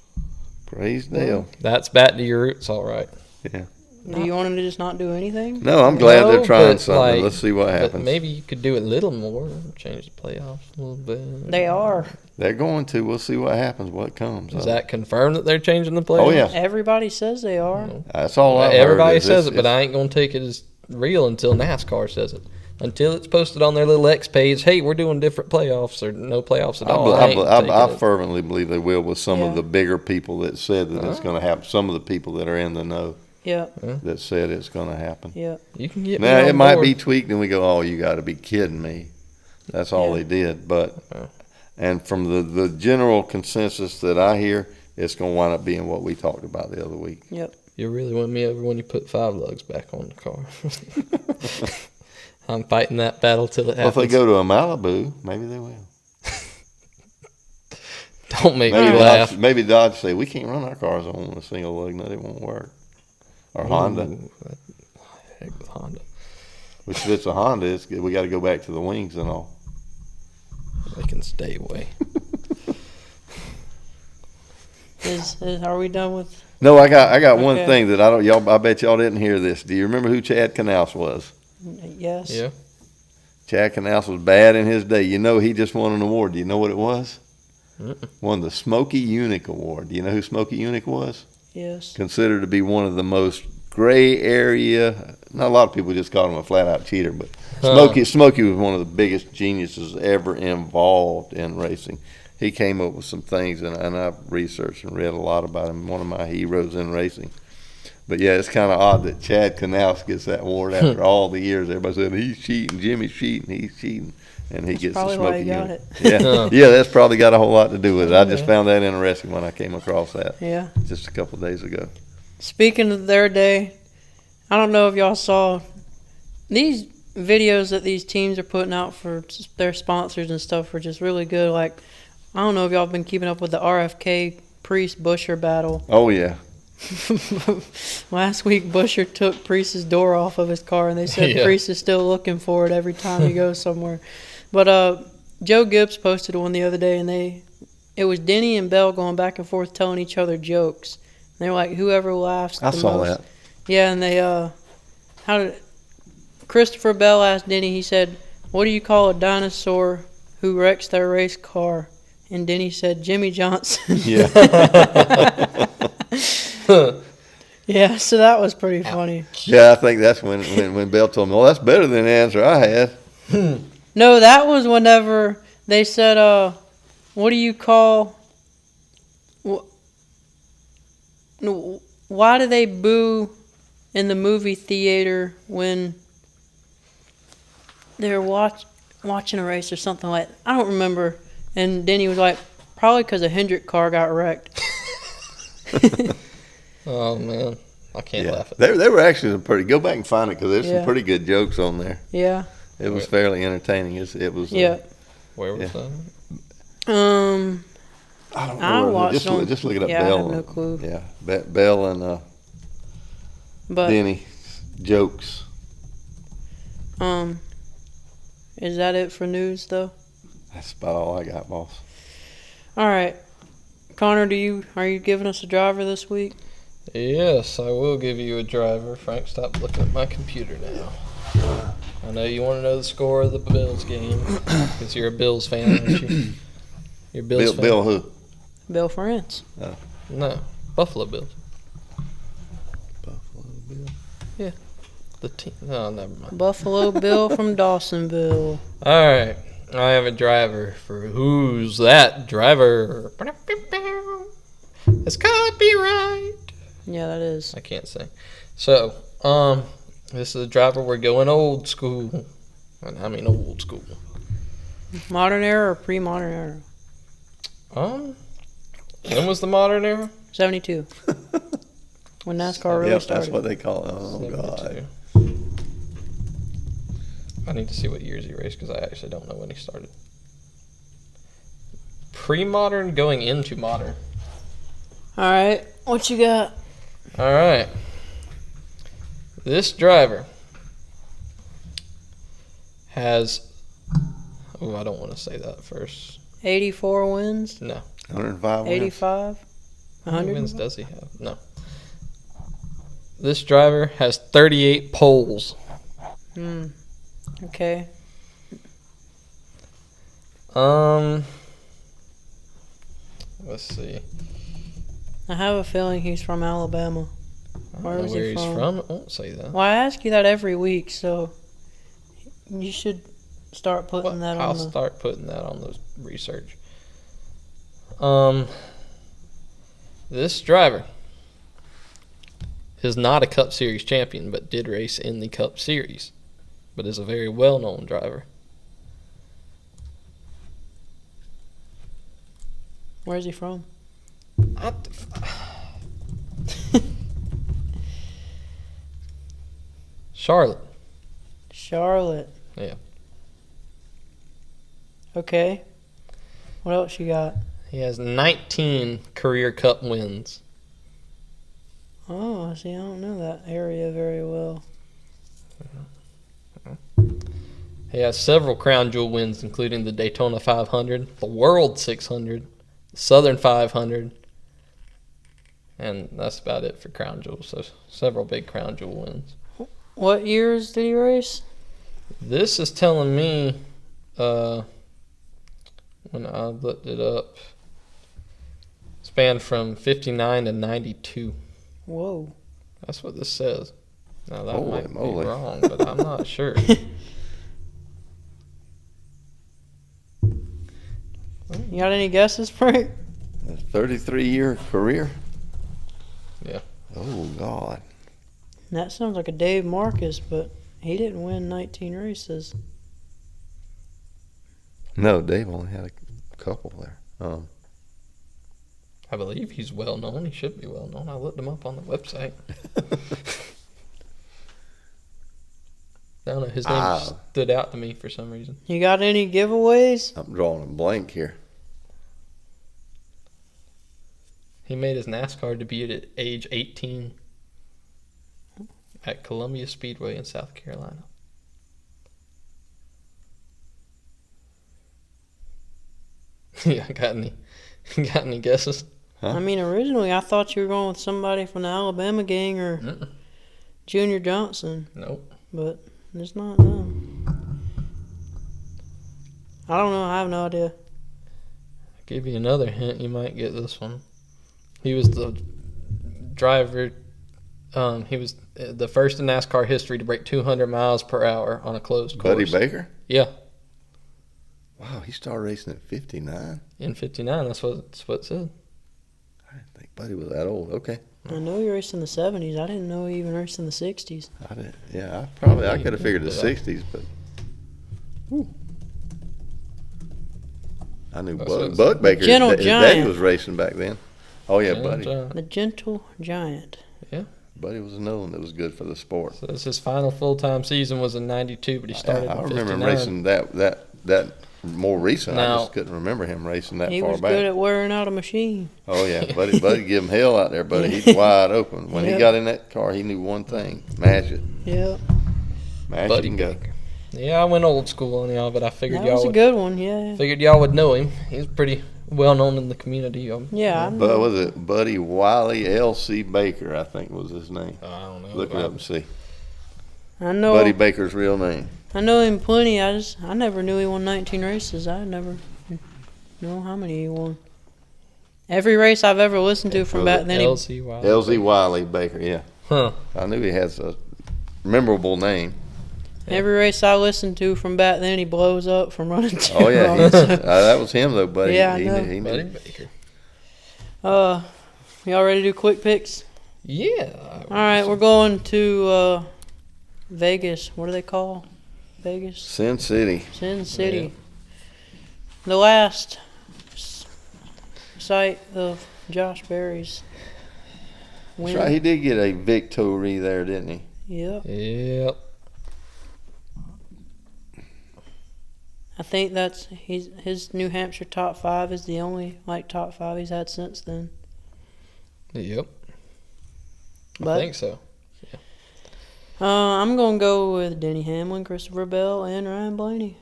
Praise Dale. That's back to your roots, all right. Yeah. Do you want them to just not do anything? No, I'm glad No, they're trying but, something. like, Let's see what But happens. maybe you could do a little more, change the playoffs a little bit. They are. They're going to. We'll see what happens, what comes. Is that confirmed that they're changing the playoffs? Oh, yeah. Everybody says they are. That's all I've Everybody heard. says it, but I ain't going to take it as real until NASCAR says it. Until it's posted on their little X page, hey, we're doing different playoffs or no playoffs at all. I fervently believe they will with some Yeah. of the bigger people that said that it's going to happen. Some of the people that are in the know Yeah. that said it's going to happen. Yeah. You can get me Now, on it might board. be tweaked and we go, oh, you got to be kidding me. That's all Yeah. they did. But, Yeah. and from the general consensus that I hear, it's going to wind up being what we talked about the other week. Yep. You really won me over when you put 5 lugs back on the car. I'm fighting that battle till it Well, if happens. they go to a Malibu, maybe they will. Don't make me Maybe laugh. maybe Dodge say, we can't run our cars on a single lug nut. It won't work. Or Honda. Ooh, heck with Honda. Which if it's a Honda, we got to go back to the wings and all. They can stay away. Are we done with? No, I got one Okay. thing that I bet y'all didn't hear this. Do you remember who Chad Knaus was? Yes. Yeah. Chad Knaus was bad in his day. You know, he just won an award. Do you know what it was? Mm-mm. Won the Smokey Unic Award. Do you know who Smokey Unic was? Yes. Considered to be one of the most gray area. Not a lot of people just called him a flat out cheater, but Smokey was one of the biggest geniuses ever involved in racing. He came up with some things, and I've researched and read a lot about him. One of my heroes in racing. But yeah, it's kind of odd that Chad Knaus gets that award after all the years. Everybody said he's cheating, Jimmy's cheating, he's cheating, and he gets the probably why Smokey he got Unit. it. Yeah, yeah, that's probably got a whole lot to do with it. I just found that interesting when I came across that Yeah. just a couple of days ago. Speaking of their day, I don't know if y'all saw these videos that these teams are putting out for their sponsors and stuff are just really good. Like, I don't know if y'all have been keeping up with the RFK Priest Busher battle. Oh yeah, Last week, Busher took Priest's door off of his car, and they said Yeah. Priest is still looking for it every time he goes somewhere. But Joe Gibbs posted one the other day, and it was Denny and Bell going back and forth telling each other jokes. And they were like, whoever laughs I the saw most. that. Yeah, and they Christopher Bell asked Denny, he said, what do you call a dinosaur who wrecks their race car? And Denny said, Jimmy Johnson. Yeah. Yeah, so that was pretty funny. Yeah, I think that's when Bell told me, well, that's better than the answer I had. No, that was whenever they said, what do you call... Why do they boo in the movie theater when they're watching a race or something like that? I don't remember. And Denny was like, probably because a Hendrick car got wrecked. Oh, man. I can't Yeah, laugh at that. they were actually some pretty. Go back and find it because there's Yeah. some pretty good jokes on there. Yeah. It was fairly entertaining. It was. Yeah. Where was Yeah. Um, I don't I know. watched Just look it up. Yeah, I Bell. have no clue. Yeah, Bell and but Denny jokes. is that it for news though? That's about all I got, boss. All right, Connor, are you giving us a driver this week? Yes, I will give you a driver. Frank, stop looking at my computer now. I know you want to know the score of the Bills game because you're a Bills fan, aren't you? You're a Bills fan. Bill who? Bill France. No, Buffalo Bills. Buffalo Bill. The team. Oh, never mind. Buffalo Bill from Dawsonville. All right, I have a driver for who's that driver? It's gotta be right. Yeah, that is. I can't sing. So, this is a driver. We're going old school, and I mean old school. Modern era or pre-modern era? When was the modern era? 72. When NASCAR really Yep, started. that's what they call it. Oh, 72. God. I need to see what years he raced because I actually don't know when he started. Pre-modern going into modern. All right, what you got? All right. This driver has... Oh, I don't want to say that first. 84 wins? No. 105 wins. 85? How many 100? wins does he have? No. This driver has 38 poles. Okay. Let's see. I have a feeling he's from Alabama. I don't know where he's from. I won't say that. Well, I ask you that every week, so you should start putting that on. I'll start putting that on the research. This driver is not a Cup Series champion, but did race in the Cup Series, but is a very well-known driver. Where's he from? Charlotte. Charlotte. Yeah. Okay. What else you got? He has 19 career Cup wins. Oh, see, I don't know that area very well. He has several Crown Jewel wins, including the Daytona 500, the World 600, the Southern 500, and that's about it for Crown Jewel. So several big Crown Jewel wins. What years did he race? This is telling me, when I looked it up, spanned from 59 to 92. Whoa. That's what this says. Now that Holy might moly. be wrong, but I'm not sure. You got any guesses, Frank? A 33-year career? Yeah. Oh, God. That sounds like a Dave Marcus, but he didn't win 19 races. No, Dave only had a couple there. I believe he's well known. He should be well known. I looked him up on the website. I don't know. His name stood out to me for some reason. You got any giveaways? I'm drawing a blank here. He made his NASCAR debut at age 18 at Columbia Speedway in South Carolina. Yeah, got any guesses? Huh? I mean, originally I thought you were going with somebody from the Alabama gang or Junior Johnson, Nope. but it's not them. I don't know. I have no idea. I'll give you another hint. You might get this one. He was the driver. He was the first in NASCAR history to break 200 miles per hour on a closed course. Buddy Baker? Yeah. Wow, he started racing at 59? In 59, that's what it said. I didn't think Buddy was that old. Okay. I know he raced in the 70s. I didn't know he even raced in the 60s. I did. Yeah, I could have figured the 60s, but I knew Bud Baker. Gentle His daddy Giant. was racing back then. Oh yeah, Buddy. The Gentle Giant. Buddy was another one that was good for the sport. So his final full-time season was in 92, but he started I in remember 59. him racing that more recent. I Now- just couldn't remember him racing that He far was back. good at wearing out a machine. Oh yeah, Buddy give him hell out there, buddy. He's wide open. When he got in that car, he knew one thing: mash it, Yeah. mash Buddy it, and go. Baker. Yeah, I went old school on y'all, but I figured That was a would good one, yeah. would know him. He's pretty well known in the community. Yeah, I But know. was it Buddy Wiley L.C. Baker? I think was his name. I don't know. Look it up and see. I know. Buddy Baker's real name. I know him plenty. I never knew he won 19 races. I never know how many he won. Every race I've ever listened to from back then. LCY. L.Z. Wiley Baker. Yeah, Huh. I knew he has a memorable name. Every race I listened to from back then, he blows up from running too Oh yeah, long. that was him though, buddy. Yeah, I he know. knew. Buddy Baker. Y'all ready to do quick picks? Yeah. All right, we're going to Vegas. What do they call Vegas? Sin City. Sin City. The last site of Josh Berry's win. That's right. He did get a victory there, didn't he? Yep. Yep. I think that's his New Hampshire top 5 is the only top 5 he's had since then. Yep. But, I think so. I'm gonna go with Denny Hamlin, Christopher Bell, and Ryan Blaney.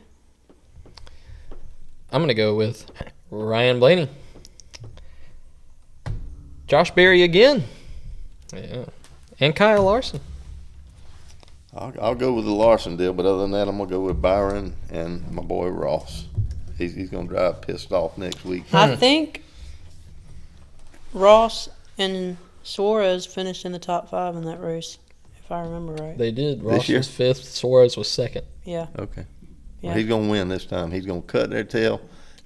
I'm going to go with Ryan Blaney. Josh Berry again. Yeah. And Kyle Larson. I'll go with the Larson deal, but other than that, I'm gonna go with Byron and my boy Ross. He's gonna drive pissed off next week. I think Ross and Suarez finished in the top 5 in that race, if I remember right. They did. This Ross year? was 5th. Suarez was 2nd. Yeah. Okay. Yeah. Well, he's gonna win this time. He's gonna cut their tail.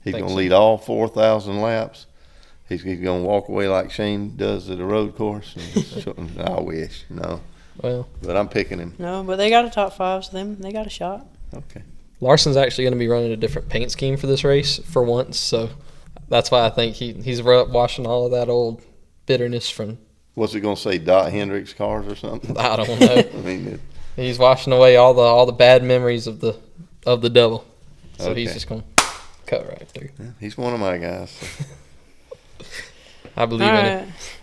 He's Think gonna so. lead all 4,000 laps. He's gonna walk away like Shane does at the road course. And I wish, no, Well, but I'm picking him. No, but they got a top 5, so they got a shot. Okay. Larson's actually going to be running a different paint scheme for this race for once, so that's why I think he's washing all of that old bitterness from. What's it gonna say? Dot Hendricks cars or something? I don't know. I mean, He's washing away all the bad memories of the devil. So he's Okay. just going to cut right through. he's one of my guys. So. I believe All in right. it.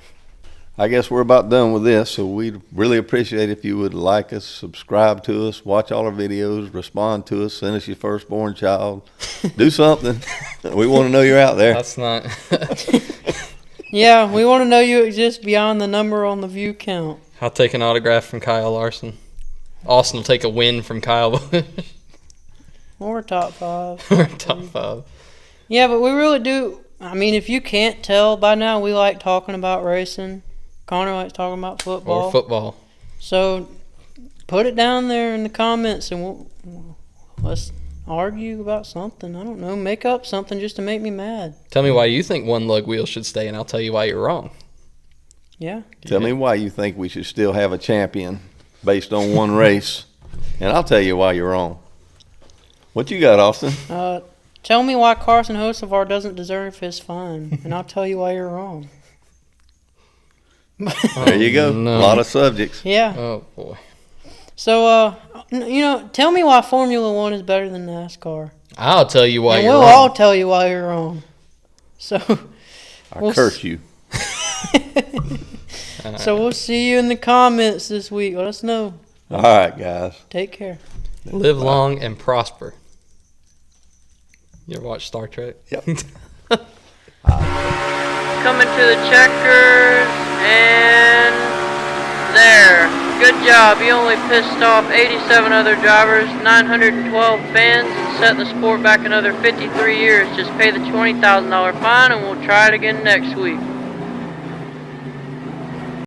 I guess we're about done with this, so we'd really appreciate if you would like us, subscribe to us, watch all our videos, respond to us, send us your firstborn child. Do something. We want to know you're out there. That's not. Yeah, we want to know you exist beyond the number on the view count. I'll take an autograph from Kyle Larson. Austin will take a win from Kyle Busch. Or top 5. We're top 5. Yeah, but we really do. I mean, if you can't tell by now, we like talking about racing. Connor likes talking about football. Or football. So put it down there in the comments and let's argue about something. I don't know. Make up something just to make me mad. Tell me why you think one lug wheel should stay, and I'll tell you why you're wrong. Yeah. Tell me why you think we should still have a champion based on one race, and I'll tell you why you're wrong. What you got, Austin? Tell me why Carson Hocevar doesn't deserve his fine, and I'll tell you why you're wrong. There you go. no. A lot of subjects. Yeah. Oh, boy. So, tell me why Formula One is better than NASCAR. I'll tell you why And you're we'll wrong. all tell you why you're wrong. So, I We'll curse you. so we'll see you in the comments this week. Let us know. All right, guys. Take care. Live long and prosper. You ever watch Star Trek? Yep. Coming to the checkers, and there. Good job. You only pissed off 87 other drivers, 912 fans, and set the sport back another 53 years. Just pay the $20,000 fine, and we'll try it again next week.